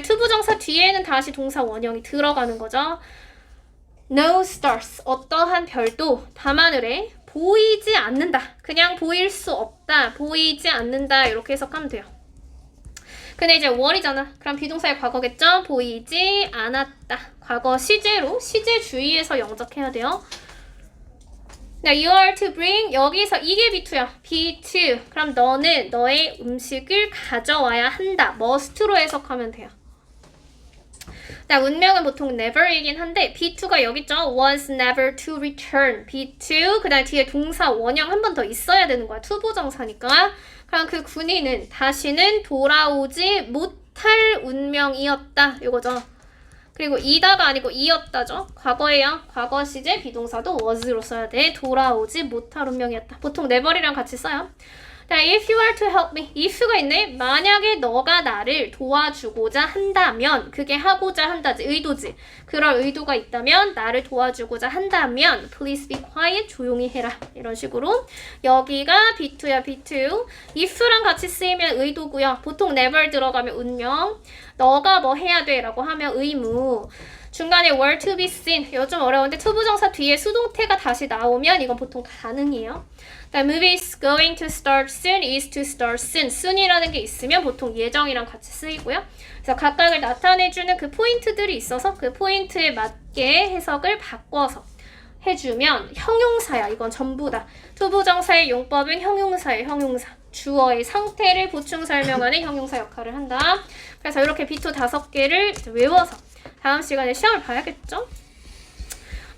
투부정사 뒤에는 다시 동사 원형이 들어가는 거죠. No stars. 어떠한 별도 밤하늘에 보이지 않는다. 그냥 보일 수 없다. 보이지 않는다. 이렇게 해석하면 돼요. 근데 이제 were이잖아. 그럼 비동사의 과거겠죠? 보이지 않았다. 과거 시제로 시제 주의해서 영작해야 돼요. you are to bring 여기서 이게 B2야. B2. 그럼 너는 너의 음식을 가져와야 한다. must로 해석하면 돼요. 운명은 보통 never이긴 한데 B2가 여기 있죠. was never to return. B2 그 다음에 뒤에 동사 원형 한 번 더 있어야 되는 거야. 투부정사니까. 그럼 그 군인은 다시는 돌아오지 못할 운명이었다. 이거죠. 그리고 이다가 아니고 이었다죠. 과거예요. 과거 시제 비동사도 was로 써야 돼. 돌아오지 못할 운명이었다. 보통 never이랑 같이 써요. if you are to help me. if가 있네. 만약에 너가 나를 도와주고자 한다면 그게 하고자 한다지. 의도지. 그런 의도가 있다면 나를 도와주고자 한다면 please be quiet. 조용히 해라. 이런 식으로 여기가 B2야. B2. if랑 같이 쓰이면 의도고요. 보통 never 들어가면 운명. 너가 뭐 해야 돼 라고 하면 의무. 중간에 were to be seen. 이거 좀 어려운데 투부정사 뒤에 수동태가 다시 나오면 이건 보통 가능해요. The movie is going to start soon. is to start soon. soon이라는 게 있으면 보통 예정이랑 같이 쓰이고요. 그래서 각각을 나타내주는 그 포인트들이 있어서 그 포인트에 맞게 해석을 바꿔서 해주면 형용사야. 이건 전부 다. 투부정사의 용법은 형용사의 형용사. 주어의 상태를 보충 설명하는 형용사 역할을 한다. 그래서 이렇게 B2 5개를 외워서 다음 시간에 시험을 봐야겠죠?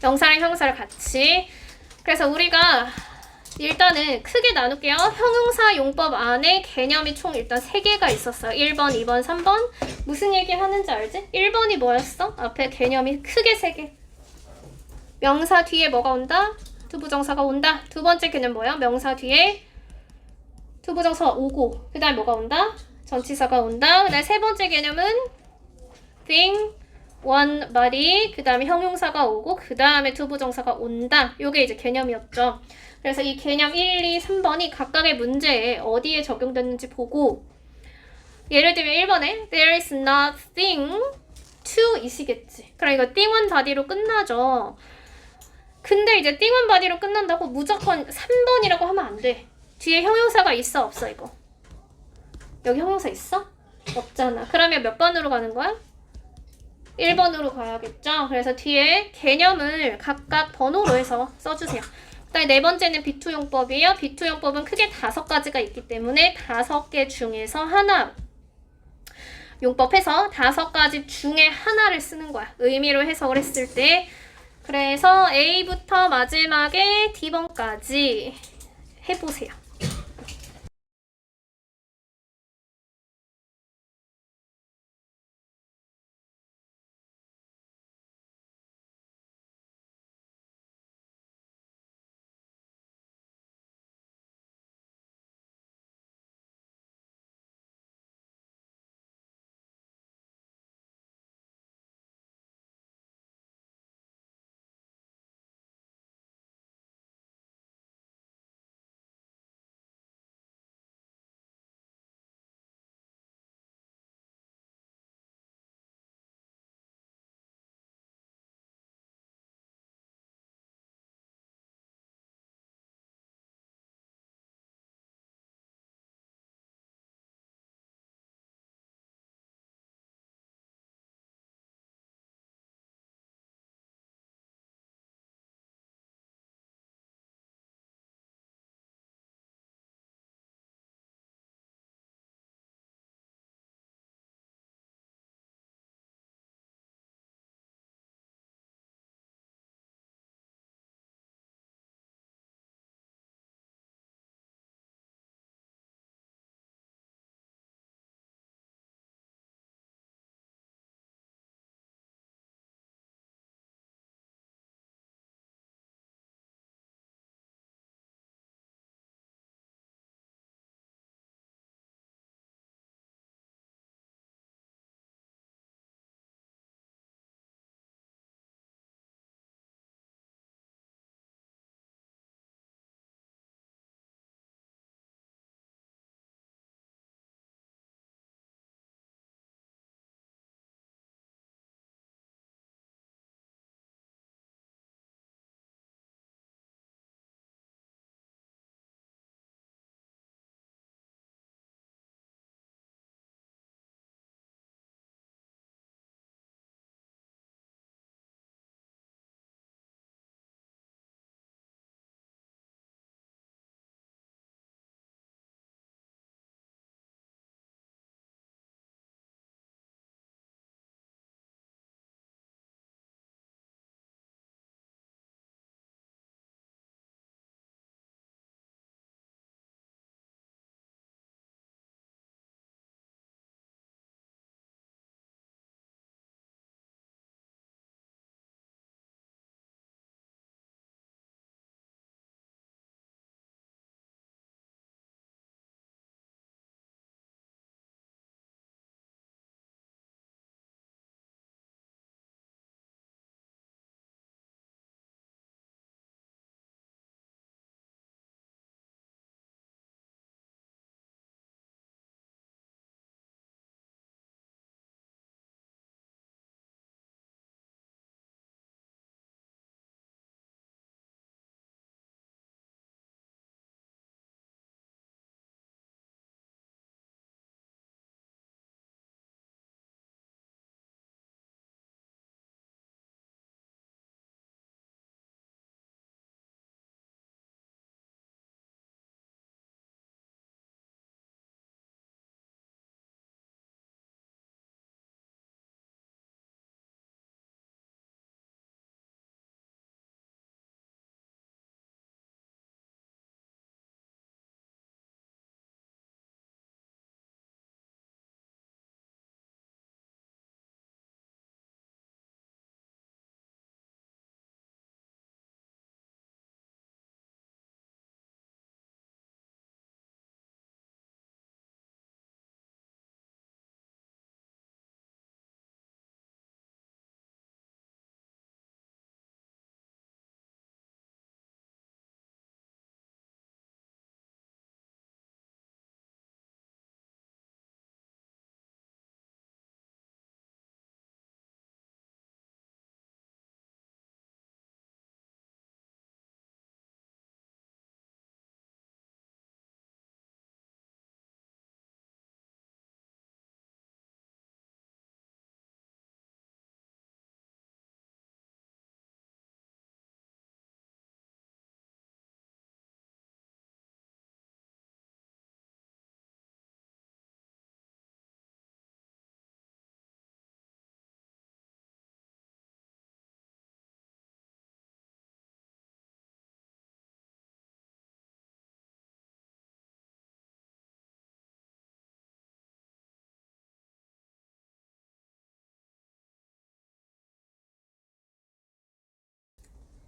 명사랑 형용사를 같이. 그래서 우리가 일단은 크게 나눌게요. 형용사 용법 안에 개념이 총 일단 3개가 있었어요. 1번, 2번, 3번. 무슨 얘기 하는지 알지? 1번이 뭐였어? 앞에 개념이 크게 3개. 명사 뒤에 뭐가 온다? 투부정사가 온다. 두 번째 개념 뭐야? 명사 뒤에 투부정사가 오고 그 다음에 뭐가 온다? 전치사가 온다. 그 다음에 세 번째 개념은 thing, one, body 그 다음에 형용사가 오고 그 다음에 투부정사가 온다. 요게 이제 개념이었죠. 그래서 이 개념 1, 2, 3번이 각각의 문제에 어디에 적용됐는지 보고 예를 들면 1번에 there is nothing to 이시겠지. 그럼 이거 thing one body로 끝나죠. 근데 이제 thing one body로 끝난다고 무조건 3번이라고 하면 안 돼. 뒤에 형용사가 있어 없어 이거? 여기 형용사 있어? 없잖아. 그러면 몇 번으로 가는 거야? 1번으로 가야겠죠? 그래서 뒤에 개념을 각각 번호로 해서 써주세요. 그다음에 네 번째는 B2 용법이에요. B2 용법은 크게 5가지가 있기 때문에 5개 중에서 하나 용법해서 5가지 중에 하나를 쓰는 거야. 의미로 해석을 했을 때. 그래서 A부터 마지막에 D번까지 해보세요.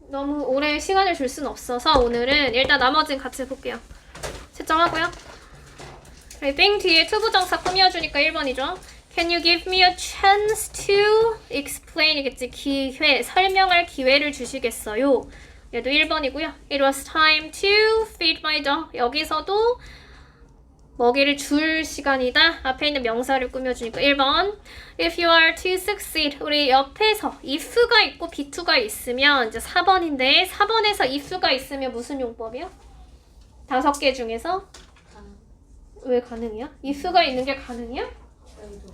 너무 오래 시간을 줄 수는 없어서 오늘은 일단 나머지는 같이 볼게요. 채점하고요. 땡 뒤에 투부정사 꾸며주니까 1번이죠. Can you give me a chance to explain 이겠지. 기회, 설명할 기회를 주시겠어요. 얘도 1번이고요. It was time to feed my dog. 여기서도 먹이를 줄 시간이다. 앞에 있는 명사를 꾸며주니까 1번. If you are to succeed. 우리 옆에서 if가 있고 be2가 있으면 이제 4번인데 4번에서 if가 있으면 무슨 용법이요? 5개 중에서 왜 가능이야? if가 있는 게 가능이야?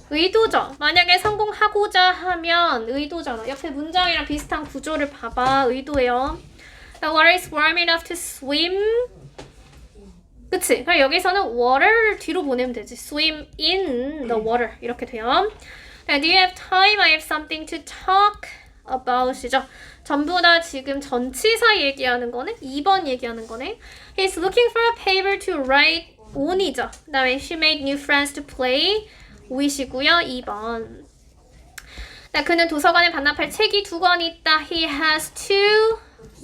의도죠. 만약에 성공하고자 하면 의도잖아. 옆에 문장이랑 비슷한 구조를 봐봐. 의도예요. The water is warm enough to swim. 그치? 그럼 여기서는 water를 뒤로 보내면 되지. Swim in the water. 이렇게 돼요. Do you have time? I have something to talk about. 이죠. 전부 다 지금 전치사 얘기하는 거네? 2번 얘기하는 거네. He's looking for a paper to write on이죠. 그 다음에 she made new friends to play with이고요. 2번. 그는 도서관에 반납할 책이 2권 있다. He has two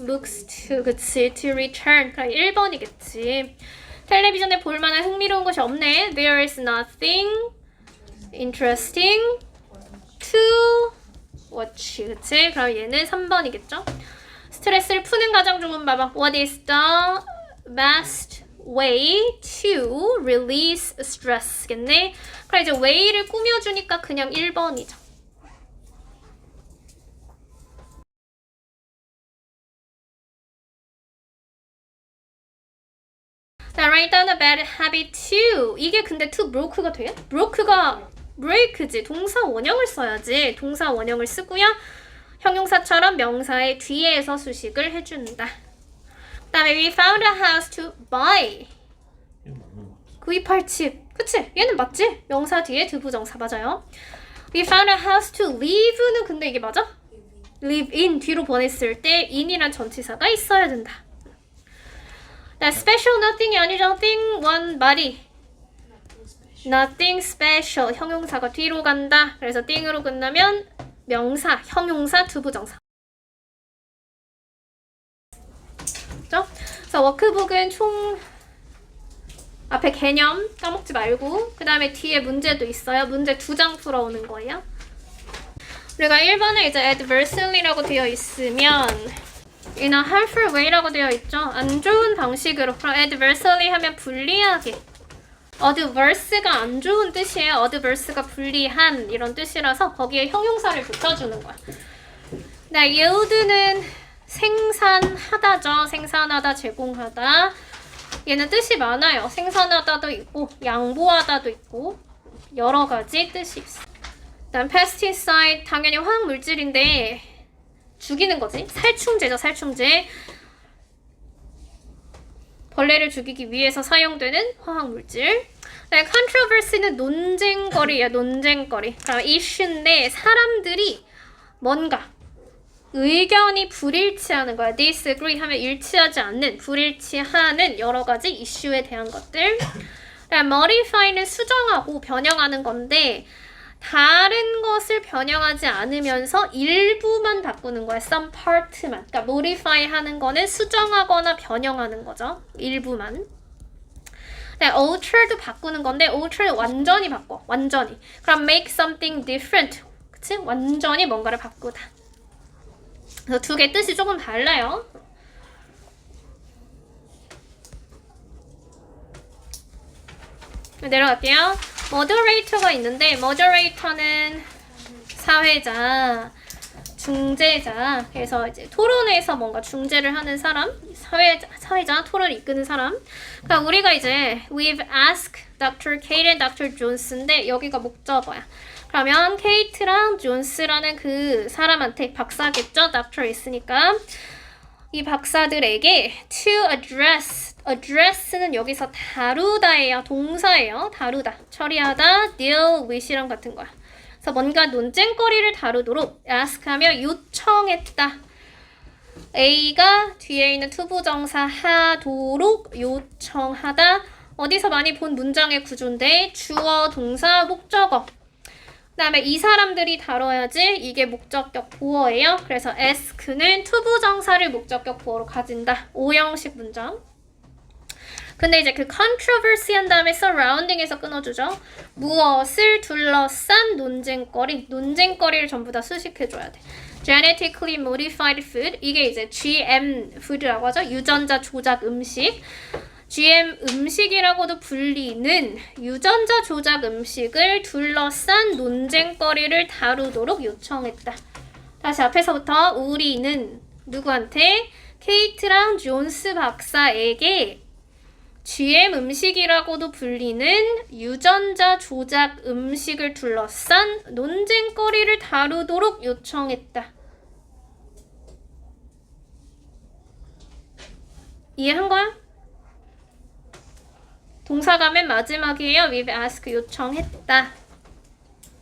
books to, 그치, to return. 그럼 1번이겠지. 텔레비전에 볼만한 흥미로운 것이 없네. There is nothing interesting to watch. 그치? 그럼 얘는 3번이겠죠? 스트레스를 푸는 가장 좋은 방법. What is the best way to release stress? 겠네? 그럼 이제 way를 꾸며주니까 그냥 1번이죠. 자, write down a bad habit to. 이게 근데 to broke가 돼요? broke가 break지. 동사 원형을 써야지. 동사 원형을 쓰고요. 형용사처럼 명사의 뒤에서 수식을 해준다. 그 다음에 we found a house to buy. 구입할 집. 그치? 얘는 맞지? 명사 뒤에 드부정사 맞아요. We found a house to live는 근데 이게 맞아? live in 뒤로 보냈을 때 in이란 전치사가 있어야 된다. special nothing이 아니라 thing one body. Nothing special. 형용사가 뒤로 간다. 그래서 thing으로 끝나면 명사, 형용사, 두부정사. 그죠? 그래서 워크북은 총 앞에 개념 까먹지 말고 그 다음에 뒤에 문제도 있어요. 문제 2장 풀어오는 거예요. 우리가 1번에 이제 adversary라고 되어 있으면 in a harmful way라고 되어 있죠. 안 좋은 방식으로. 그럼 adversely 하면 불리하게. adverse가 안 좋은 뜻이에요. adverse가 불리한 이런 뜻이라서 거기에 형용사를 붙여주는 거야. yield는 생산하다죠. 생산하다, 제공하다. 얘는 뜻이 많아요. 생산하다도 있고 양보하다도 있고 여러 가지 뜻이 있어. 그다음 pesticide 당연히 화학 물질인데 죽이는 거지. 살충제죠, 살충제. 벌레를 죽이기 위해서 사용되는 화학물질. controversy는 논쟁거리야, 논쟁거리. 그럼 issue인데 사람들이 뭔가 의견이 불일치하는 거야. disagree 하면 일치하지 않는, 불일치하는 여러 가지 이슈에 대한 것들. modify는 수정하고 변형하는 건데 다른 것을 변형하지 않으면서 일부만 바꾸는 거야. some part만. 그러니까 modify 하는 거는 수정하거나 변형하는 거죠. 일부만. alter도 바꾸는 건데 alter는 완전히 바꿔. 완전히. 그럼 make something different. 그치? 완전히 뭔가를 바꾸다. 그래서 두 개 뜻이 조금 달라요. 내려갈게요. moderator가 있는데 moderator는 사회자, 중재자. 그래서 이제 토론에서 뭔가 중재를 하는 사람, 사회자, 토론을 이끄는 사람. 그러니까 우리가 이제 we've asked Dr. Kate and Dr. Jones인데 여기가 목적어야. 그러면 케이트랑 존스라는 그 사람한테 박사겠죠? doctor 있으니까. 이 박사들에게 to address는 여기서 다루다예요. 동사예요. 다루다, 처리하다, deal with이랑 같은 거야. 그래서 뭔가 논쟁거리를 다루도록 ask하며 요청했다. A가 뒤에 있는 투부정사 하도록 요청하다. 어디서 많이 본 문장의 구조인데 주어, 동사, 목적어. 그다음에 이 사람들이 다뤄야지 이게 목적격 보어예요. 그래서 ask는 투부정사를 목적격 보어로 가진다. 5형식 문장. 근데 이제 그 controversy 한 다음에 surrounding에서 끊어주죠. 무엇을 둘러싼 논쟁거리를 전부 다 수식해줘야 돼. genetically modified food, 이게 이제 GM food라고 하죠. 유전자 조작 음식. GM 음식이라고도 불리는 유전자 조작 음식을 둘러싼 논쟁거리를 다루도록 요청했다. 다시 앞에서부터 우리는 누구한테? 케이트랑 존스 박사에게 GM 음식이라고도 불리는 유전자 조작 음식을 둘러싼 논쟁거리를 다루도록 요청했다. 이해한 거야? 동사가 맨 마지막이에요. We've asked 요청했다.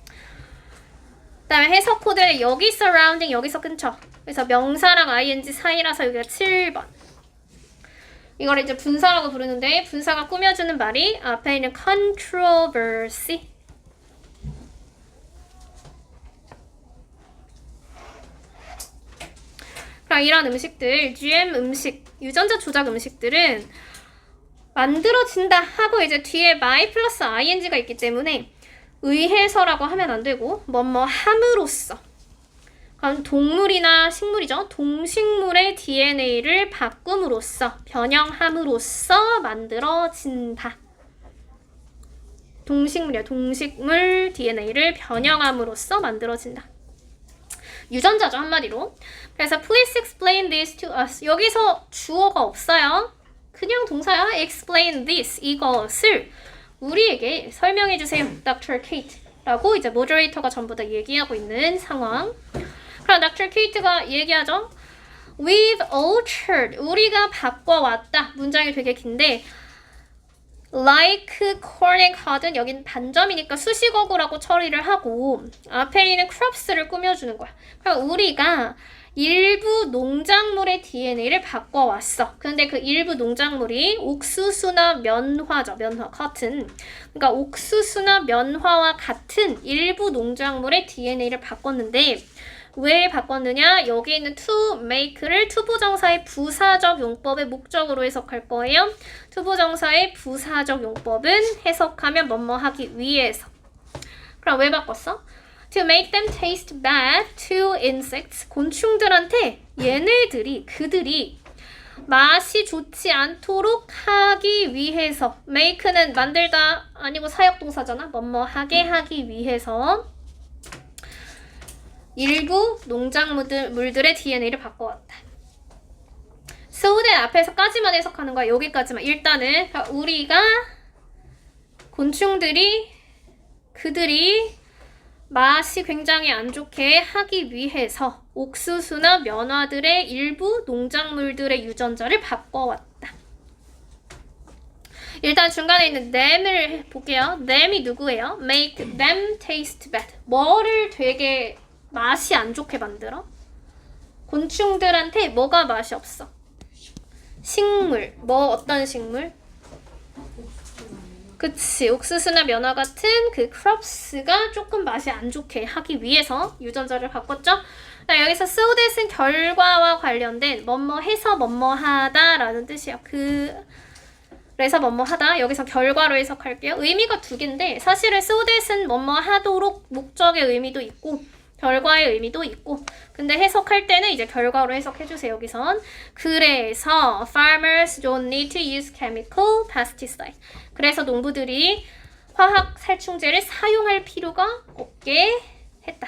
그 다음에 해석 코드 여기 surrounding 여기서 끊죠. 그래서 명사랑 ing 사이라서 여기가 7번. 이걸 이제 분사라고 부르는데 분사가 꾸며주는 말이 앞에 있는 controversy. 그럼 이런 음식들, GM 음식, 유전자 조작 음식들은 만들어진다 하고 이제 뒤에 my 플러스 ing가 있기 때문에 의해서라고 하면 안 되고 뭐뭐 함으로써. 그럼 동물이나 식물이죠. 동식물의 DNA를 바꿈으로써, 변형함으로써 만들어진다. 동식물이야. 동식물 DNA를 변형함으로써 만들어진다. 유전자죠, 한마디로. 그래서 please explain this to us. 여기서 주어가 없어요. 그냥 동사야. explain this, 이것을 우리에게 설명해주세요. Dr. Kate 라고 이제 모더레이터가 전부 다 얘기하고 있는 상황. 그럼 Dr. Kate가 얘기하죠. We've altered, 우리가 바꿔왔다. 문장이 되게 긴데 like corn and cotton, 여긴 반점이니까 수식어구라고 처리를 하고 앞에 있는 crops를 꾸며주는 거야. 그럼 우리가 일부 농작물의 DNA를 바꿔왔어. 근데 그 일부 농작물이 옥수수나 면화죠. 면화, cotton. 그러니까 옥수수나 면화와 같은 일부 농작물의 DNA를 바꿨는데 왜 바꿨느냐? 여기 있는 to make를 투부정사의 부사적 용법의 목적으로 해석할 거예요. 투부정사의 부사적 용법은 해석하면 뭐뭐 하기 위해서. 그럼 왜 바꿨어? To make them taste bad to insects. 곤충들한테 그들이 맛이 좋지 않도록 하기 위해서. make는 만들다 아니고 사역동사잖아. 뭐뭐 하게 하기 위해서. 일부 농작물들의 DNA를 바꿔왔다. So that 앞에서까지만 해석하는 거야. 여기까지만. 일단은 우리가 그들이 맛이 굉장히 안 좋게 하기 위해서 옥수수나 면화들의 일부 농작물들의 유전자를 바꿔왔다. 일단 중간에 있는 them을 볼게요. them이 누구예요? make them taste bad. 뭐를 되게 맛이 안 좋게 만들어? 곤충들한테 뭐가 맛이 없어? 식물. 어떤 식물? 그치. 옥수수나 면화 같은 그 crops가 조금 맛이 안 좋게 하기 위해서 유전자를 바꿨죠? 여기서 so that은 결과와 관련된 뭐뭐 해서 뭐뭐 하다 라는 뜻이에요. 그래서 뭐뭐 하다. 여기서 결과로 해석할게요. 의미가 두 개인데 사실은 so that은 뭐뭐 하도록 목적의 의미도 있고 결과의 의미도 있고 근데 해석할 때는 이제 결과로 해석해주세요. 여기선 그래서 farmers don't need to use chemical pesticides. 그래서 농부들이 화학 살충제를 사용할 필요가 없게 했다.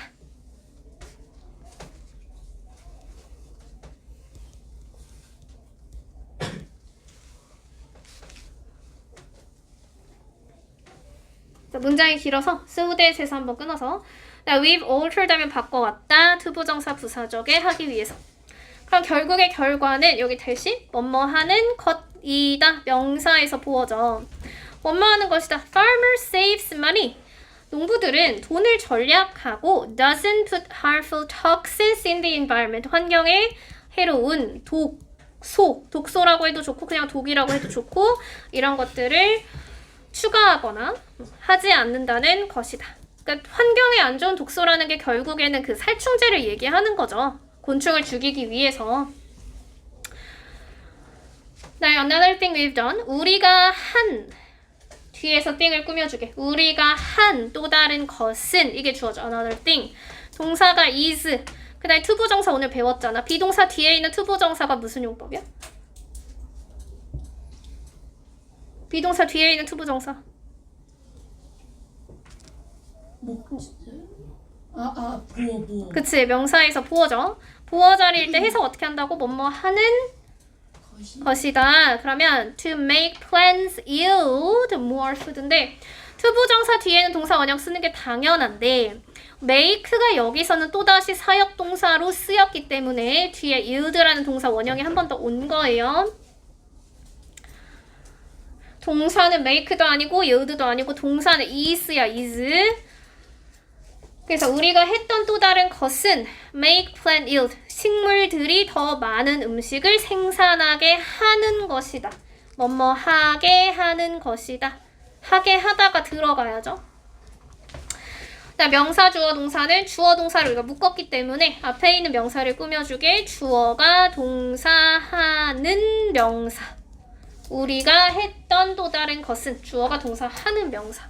문장이 길어서 so that에서 한번 끊어서 we've altered 하면 바꿔왔다. 투부정사 부사적에 하기 위해서. 그럼 결국의 결과는 여기 대신 뭐뭐 하는 것이다. 명사에서 보어져. 뭐뭐 하는 것이다. Farmer saves money. 농부들은 돈을 절약하고 doesn't put harmful toxins in the environment. 환경에 해로운 독소라고 해도 좋고 그냥 독이라고 해도 좋고 이런 것들을 추가하거나 하지 않는다는 것이다. 그러니까 환경에 안 좋은 독소라는 게 결국에는 그 살충제를 얘기하는 거죠. 곤충을 죽이기 위해서. Now, another thing we've done. 우리가 한 뒤에서 thing을 꾸며주게. 우리가 한 또 다른 것은 이게 주어져. Another thing. 동사가 is. 그 다음에 투부정사 오늘 배웠잖아. 비동사 뒤에 있는 투부정사가 무슨 용법이야? 비동사 뒤에 있는 투부정사. 보어. 그치, 명사에서 보어죠. 보어 자리일 때 해석 어떻게 한다고? 뭐뭐 하는 것이다. 그러면 to make plants yield more food인데 투부정사 뒤에는 동사 원형 쓰는 게 당연한데 make가 여기서는 또다시 사역동사로 쓰였기 때문에 뒤에 yield라는 동사 원형이 한 번 더 온 거예요. 동사는 make도 아니고 yield도 아니고 동사는 is야, is. 그래서 우리가 했던 또 다른 것은 make plant yield, 식물들이 더 많은 음식을 생산하게 하는 것이다. 뭐뭐 하게 하는 것이다. 하게 하다가 들어가야죠. 명사, 주어, 동사는 주어, 동사를 우리가 묶었기 때문에 앞에 있는 명사를 꾸며주게 주어가 동사하는 명사. 우리가 했던 또 다른 것은 주어가 동사하는 명사.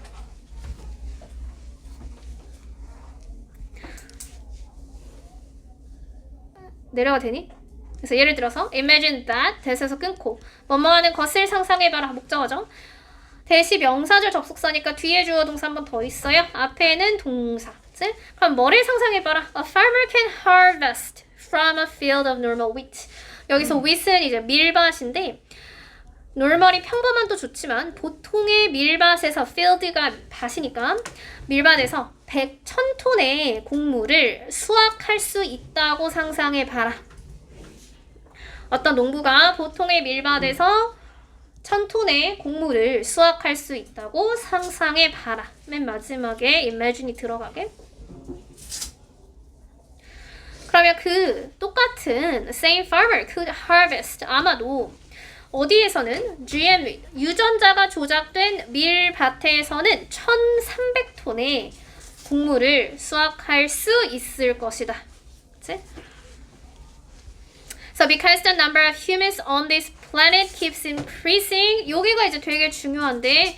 내려가 되니? 그래서 예를 들어서 imagine that 대세에서 끊고 뭐뭐 하는 것을 상상해봐라 목적어죠. 대시 명사절 접속사니까 뒤에 주어 동사 한 번 더 있어요. 앞에는 동사. 그럼 뭐를 상상해봐라. A farmer can harvest from a field of normal wheat. 여기서 wheat은 이제 밀밭인데 normal이 평범한도 좋지만 보통의 밀밭에서 field가 밭이니까 밀밭에서 1000톤의 곡물을 수확할 수 있다고 상상해봐라. 어떤 농부가 보통의 밀밭에서 1000톤의 곡물을 수확할 수 있다고 상상해봐라. 맨 마지막에 imagine이 들어가게. 그러면 그 똑같은 same farmer could harvest 아마도 어디에서는 GM 유전자가 조작된 밀밭에서는 1300톤의 곡물을 수확할 수 있을 것이다. 그치? So because the number of humans on this planet keeps increasing, 여기가 이제 되게 중요한데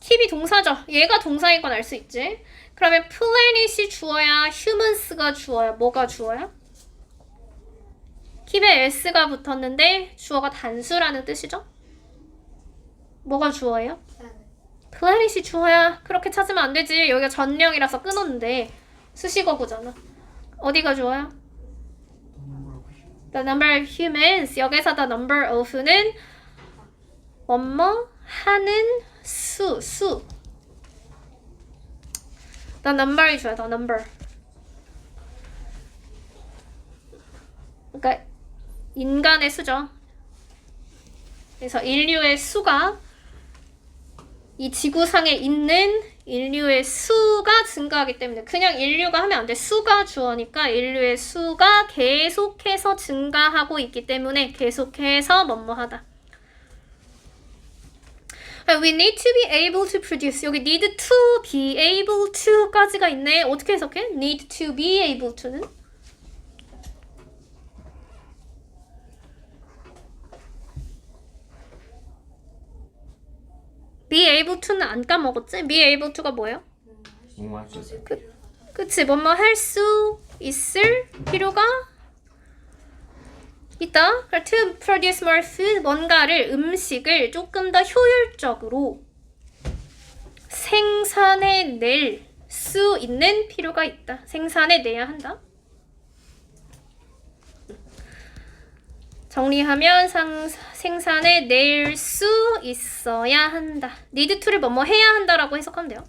keep이 동사죠. 얘가 동사인 건 알 수 있지. 그러면 planet이 주어야 humans가 주어야 뭐가 주어야? keep에 s가 붙었는데 주어가 단수라는 뜻이죠. 뭐가 주어예요? planet이 주어야. 그렇게 찾으면 안 되지. 여기가 전령이라서 끊었는데 수식어구잖아. 어디가 주어야? The number of humans. 여기서 the number of는 뭐뭐 하는 수. The number이 주어야. The number. 그러니까 인간의 수죠. 그래서 인류의 수가 이 지구상에 있는 인류의 수가 증가하기 때문에 그냥 인류가 하면 안 돼. 수가 주어니까 인류의 수가 계속해서 증가하고 있기 때문에 계속해서 뭐뭐하다. We need to be able to produce. 여기 need to be able to까지가 있네. 어떻게 해석해? need to be able to는? be able to는 안 까먹었지? be able to가 뭐예요? 그치, 뭐뭐 할 수 있을 필요가 있다. to produce more food, 뭔가를 음식을 조금 더 효율적으로 생산해낼 수 있는 필요가 있다. 생산해내야 한다. 정리하면 생산해낼 수 있어야 한다. need to를 뭐뭐 해야 한다라고 해석하면 돼요.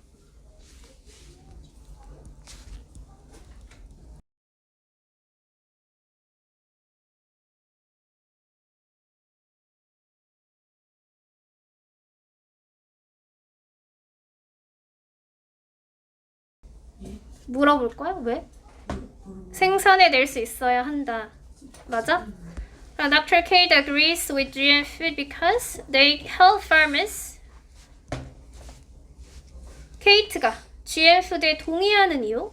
물어볼 거야? 왜? 생산해낼 수 있어야 한다. 맞아? Dr. Kate agrees with GM Food because they help farmers. 케이트가 GM 푸드에 동의하는 이유.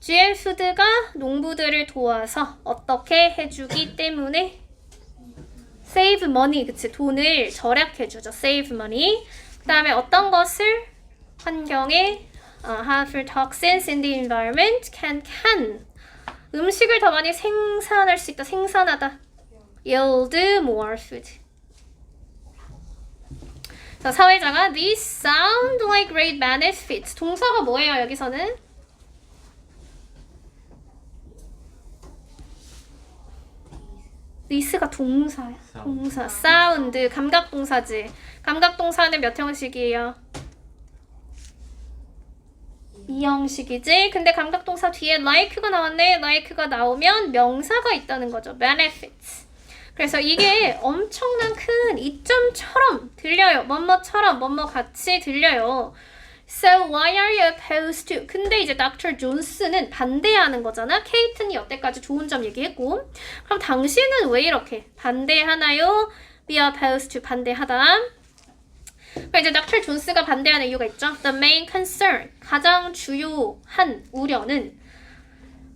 GM 푸드가 농부들을 도와서 어떻게 해주기 때문에 save money, 그치? 돈을 절약해주죠. save money. 그 다음에 어떤 것을 환경에 harmful toxins in the environment can 음식을 더 많이 생산할 수 있다. 생산하다. yield more food. 자, 사회자가 these sound like great benefits. 동사가 뭐예요, 여기서는? thies가 동사야. 동사. sound. 감각동사지. 감각동사는 몇 형식이에요? 2형식이지. 근데 감각동사 뒤에 like가 나왔네. like가 나오면 명사가 있다는 거죠. benefits. 그래서 이게 엄청난 큰 이점처럼 들려요. 뭐뭐처럼 뭐뭐 같이 들려요. So why are you opposed to? 근데 이제 Dr. 존스는 반대하는 거잖아. 케이튼이 여태까지 좋은 점 얘기했고, 그럼 당신은 왜 이렇게 반대하나요? Be opposed to 반대하다. 그럼 이제 Dr. 존스가 반대하는 이유가 있죠. The main concern, 가장 주요한 우려는,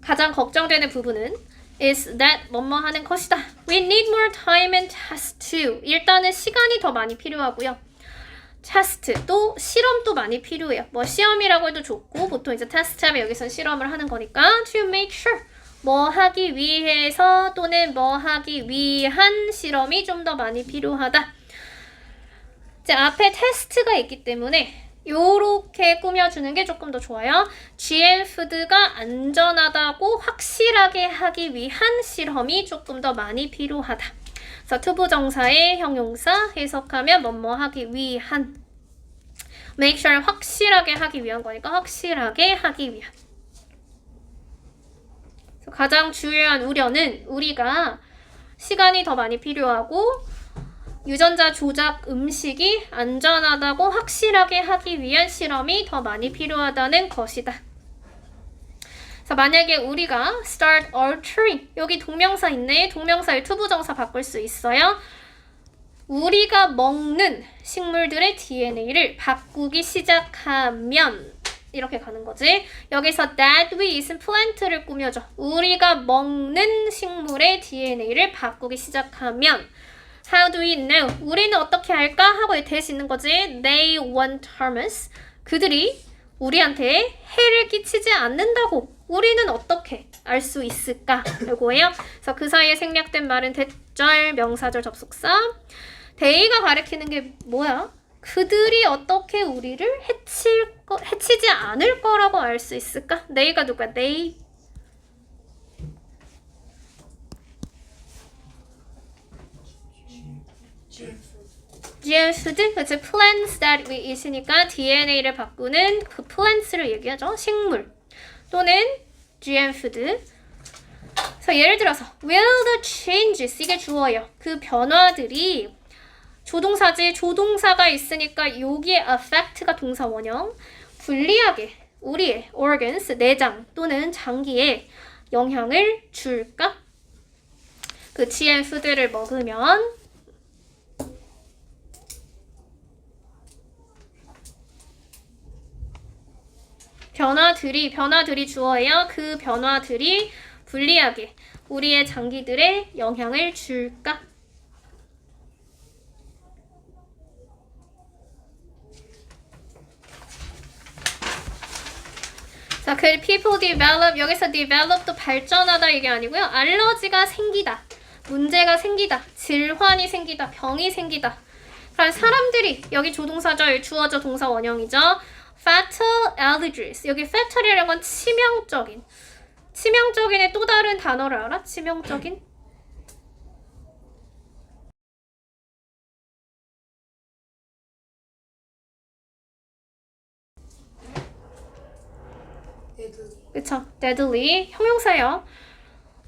가장 걱정되는 부분은 is that 뭐뭐 하는 것이다. We need more time and test too. 일단은 시간이 더 많이 필요하고요. 테스트 또 실험도 많이 필요해요. 뭐 시험이라고 해도 좋고 보통 이제 테스트하면 여기선 실험을 하는 거니까 to make sure 뭐 하기 위해서 또는 뭐 하기 위한 실험이 좀 더 많이 필요하다. 이제 앞에 테스트가 있기 때문에 요렇게 꾸며주는 게 조금 더 좋아요. GM 푸드가 안전하다고 확실하게 하기 위한 실험이 조금 더 많이 필요하다. 그래서 투부정사의 형용사 해석하면 뭐뭐 하기 위한. make sure 확실하게 하기 위한 거니까 확실하게 하기 위한. 그래서 가장 중요한 우려는 우리가 시간이 더 많이 필요하고 유전자 조작 음식이 안전하다고 확실하게 하기 위한 실험이 더 많이 필요하다는 것이다. 자, 만약에 우리가 start altering, 여기 동명사 있네. 동명사의 투부정사 바꿀 수 있어요. 우리가 먹는 식물들의 DNA를 바꾸기 시작하면 이렇게 가는 거지. 여기서 that we 있은 plant를 꾸며줘. 우리가 먹는 식물의 DNA를 바꾸기 시작하면 how do we know? 우리는 어떻게 할까? 하고 대시 있는 거지. They won't harm us. 그들이 우리한테 해를 끼치지 않는다고 우리는 어떻게 알 수 있을까? 이거예요. 그래서 그 사이에 생략된 말은 대절, 명사절, 접속사. they가 가리키는 게 뭐야? 그들이 어떻게 우리를 해치지 않을 거라고 알 수 있을까? they가 누구야? they. GM food, 그치? plants that we eat이니까 DNA를 바꾸는 그 plants를 얘기하죠. 식물 또는 GM food. 그래서 예를 들어서 will the changes, 이게 주어예요. 그 변화들이 조동사지, 조동사가 있으니까 여기에 affect가 동사 원형, 불리하게 우리의 organs, 내장 또는 장기에 영향을 줄까? 그 GM food를 먹으면 변화들이 주어예요. 그 변화들이 불리하게 우리의 장기들에 영향을 줄까? 자, 그 people develop, 여기서 develop도 발전하다 이게 아니고요. 알러지가 생기다, 문제가 생기다, 질환이 생기다, 병이 생기다. 그럼 사람들이, 여기 조동사절, 주어져 동사 원형이죠. fatal allergies. 여기 fatal이라는 건 치명적인의 또 다른 단어를 알아? 치명적인? 그쵸? deadly. 형용사예요.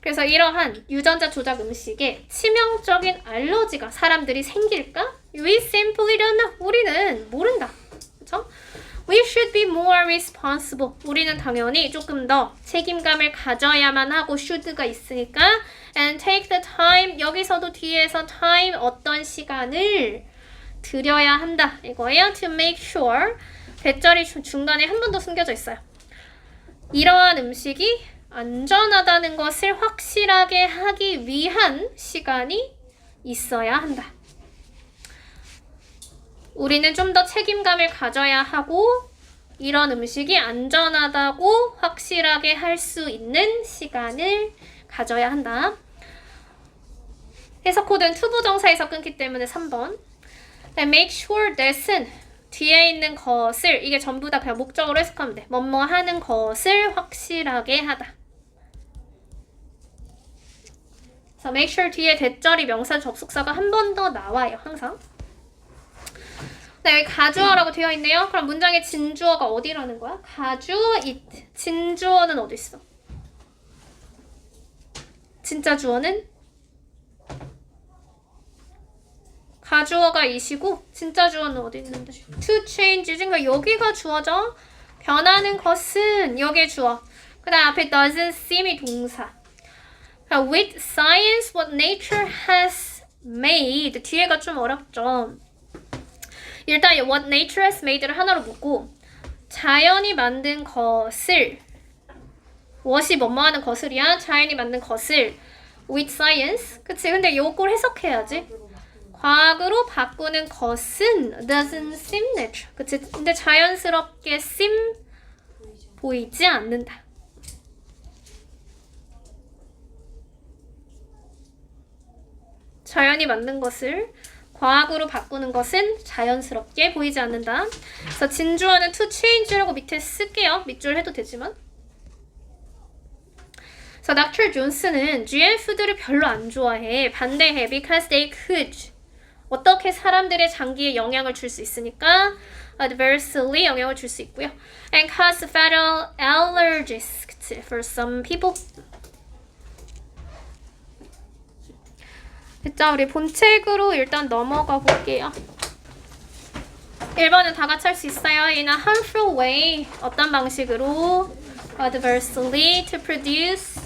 그래서 이러한 유전자 조작 음식에 치명적인 알러지가 사람들이 생길까? We simply don't know. 우리는 모른다. 그쵸? We should be more responsible. 우리는 당연히 조금 더 책임감을 가져야만 하고 should가 있으니까 and take the time. 여기서도 뒤에서 time 어떤 시간을 들여야 한다. 이거예요. To make sure 대절이 중간에 한 번 더 숨겨져 있어요. 이러한 음식이 안전하다는 것을 확실하게 하기 위한 시간이 있어야 한다. 우리는 좀 더 책임감을 가져야 하고 이런 음식이 안전하다고 확실하게 할 수 있는 시간을 가져야 한다. 해석 코드는 투부정사에서 끊기 때문에 3번. make sure that은 뒤에 있는 것을 이게 전부 다 그냥 목적으로 해석하면 돼. 뭐뭐 하는 것을 확실하게 하다. 그래서 make sure 뒤에 대절이 명사 접속사가 한 번 더 나와요. 항상. 네, 여기 가주어라고 되어 있네요. 그럼 문장의 진주어가 어디라는 거야? 가주어 it. 진주어는 어디 있어? 진짜 주어는? 가주어가 it이고 진짜 주어는 어디 있는데? to change. 그러니까 여기가 주어죠. 변하는 것은 여기에 주어. 그 다음 앞에 doesn't seem이 동사. 그러니까 with science what nature has made. 뒤에가 좀 어렵죠. 일단 what nature has made를 하나로 묶고 자연이 만든 것을 what이 뭐뭐 하는 것을이야. 자연이 만든 것을 with science. 그치? 근데 요걸 해석해야지. 과학으로 바꾸는 것은 doesn't seem natural. 그치? 근데 자연스럽게 seem 보이지 않는다. 자연이 만든 것을 과학으로 바꾸는 것은 자연스럽게 보이지 않는다. 그래서 진주어는 to change라고 밑에 쓸게요. 밑줄 해도 되지만. 그래서 Dr. 존스는 GM 푸드를 별로 안 좋아해. 반대해. Because they could. 어떻게 사람들의 장기에 영향을 줄 수 있으니까 adversely 영향을 줄 수 있고요. And cause fatal allergies for some people. 자, 우리 본책으로 일단 넘어가 볼게요. 1번은 다 같이 할 수 있어요. In a harmful way. 어떤 방식으로? Adversely to produce,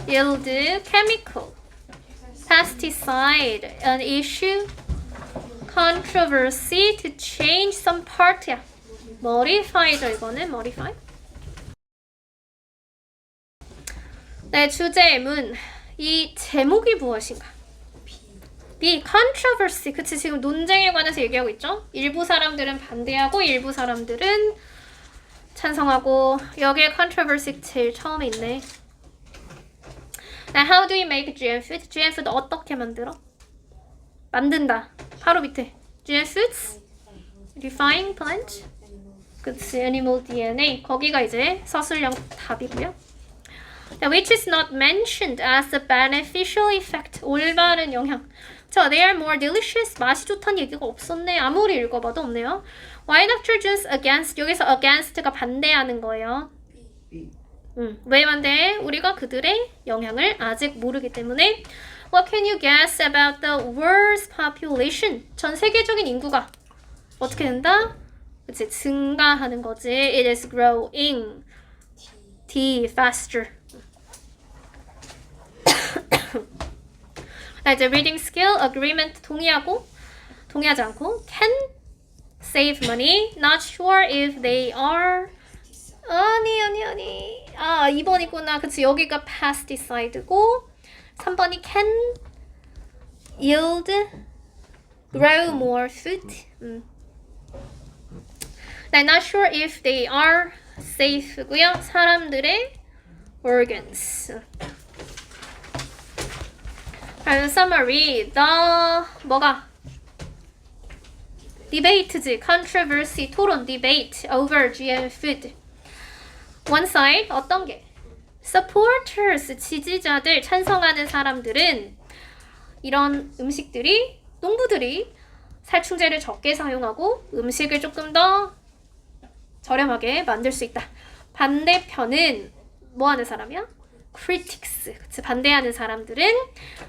yield, chemical, pesticide, an issue, controversy to change some part. modify죠, 이거는 modify. 네, 주제문. 이 제목이 무엇인가? B. controversy. 그치, 지금 논쟁에 관해서 얘기하고 있죠? 일부 사람들은 반대하고 일부 사람들은 찬성하고 여기에 controversy 제일 처음에 있네. Now, how do you make GM food? GM food 어떻게 만들어? 만든다. 바로 밑에. GM foods? Refined plant? 그치, animal DNA. 거기가 이제 서술형 답이고요. Now, which is not mentioned as a beneficial effect. 올바른 영향. 저, they are more delicious. 맛이 좋다는 얘기가 없었네. 아무리 읽어봐도 없네요. Why Dr. Jones against? 여기서 against가 반대하는 거예요. 왜 반대해? 우리가 그들의 영향을 아직 모르기 때문에. What can you guess about the world's population? 전 세계적인 인구가 어떻게 된다? 그치, 증가하는 거지. It is growing. D, faster. 이제 reading skill, agreement 동의하지 않고 can save money, not sure if they are. 아니. 아, 2번이구나. 그치, 여기가 pesticide고 3번이 can yield, grow more food. not sure if they are safe고요. 사람들의 organs. summary, 뭐가? debate지, controversy, 토론, debate over GM food. one side, 어떤 게? supporters, 지지자들, 찬성하는 사람들은 이런 음식들이, 농부들이 살충제를 적게 사용하고 음식을 조금 더 저렴하게 만들 수 있다. 반대편은 뭐 하는 사람이야? critics, 그치, 반대하는 사람들은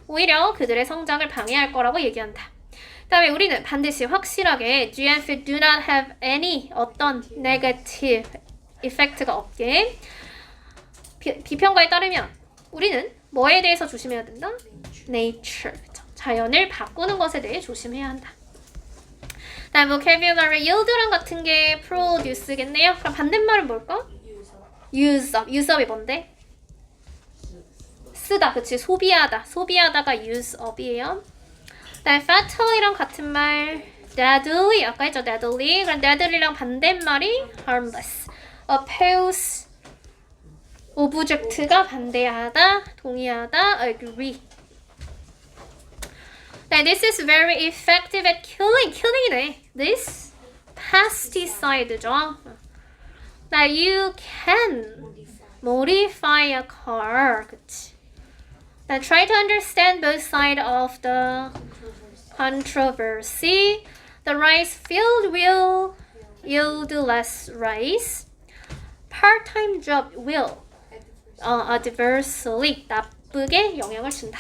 오히려 그들의 성장을 방해할 거라고 얘기한다. 그 다음에 우리는 반드시 확실하게 GM food do not have any 어떤 negative effect가 없게 비평가에 따르면 우리는 뭐에 대해서 조심해야 된다? nature, 그쵸? 자연을 바꾸는 것에 대해 조심해야 한다. 다음 vocabulary yield랑 같은 게 produce겠네요. 그럼 반대말은 뭘까? use up. use up이 뭔데? 쓰다. 그치? 소비하다. 소비하다가 use up이에요. 다음 fatal이랑 같은 말 deadly. 아까 했죠? deadly. 그럼 deadly랑 반대말이 harmless. oppose object가 반대하다, 동의하다, agree. 네, this is very effective at killing. killing이네. This pesticide죠. 나 you can modify a car. 그치? 나 try to understand both sides of the controversy. The rice field will yield less rice. Part-time job will adversely 나쁘게 영향을 준다.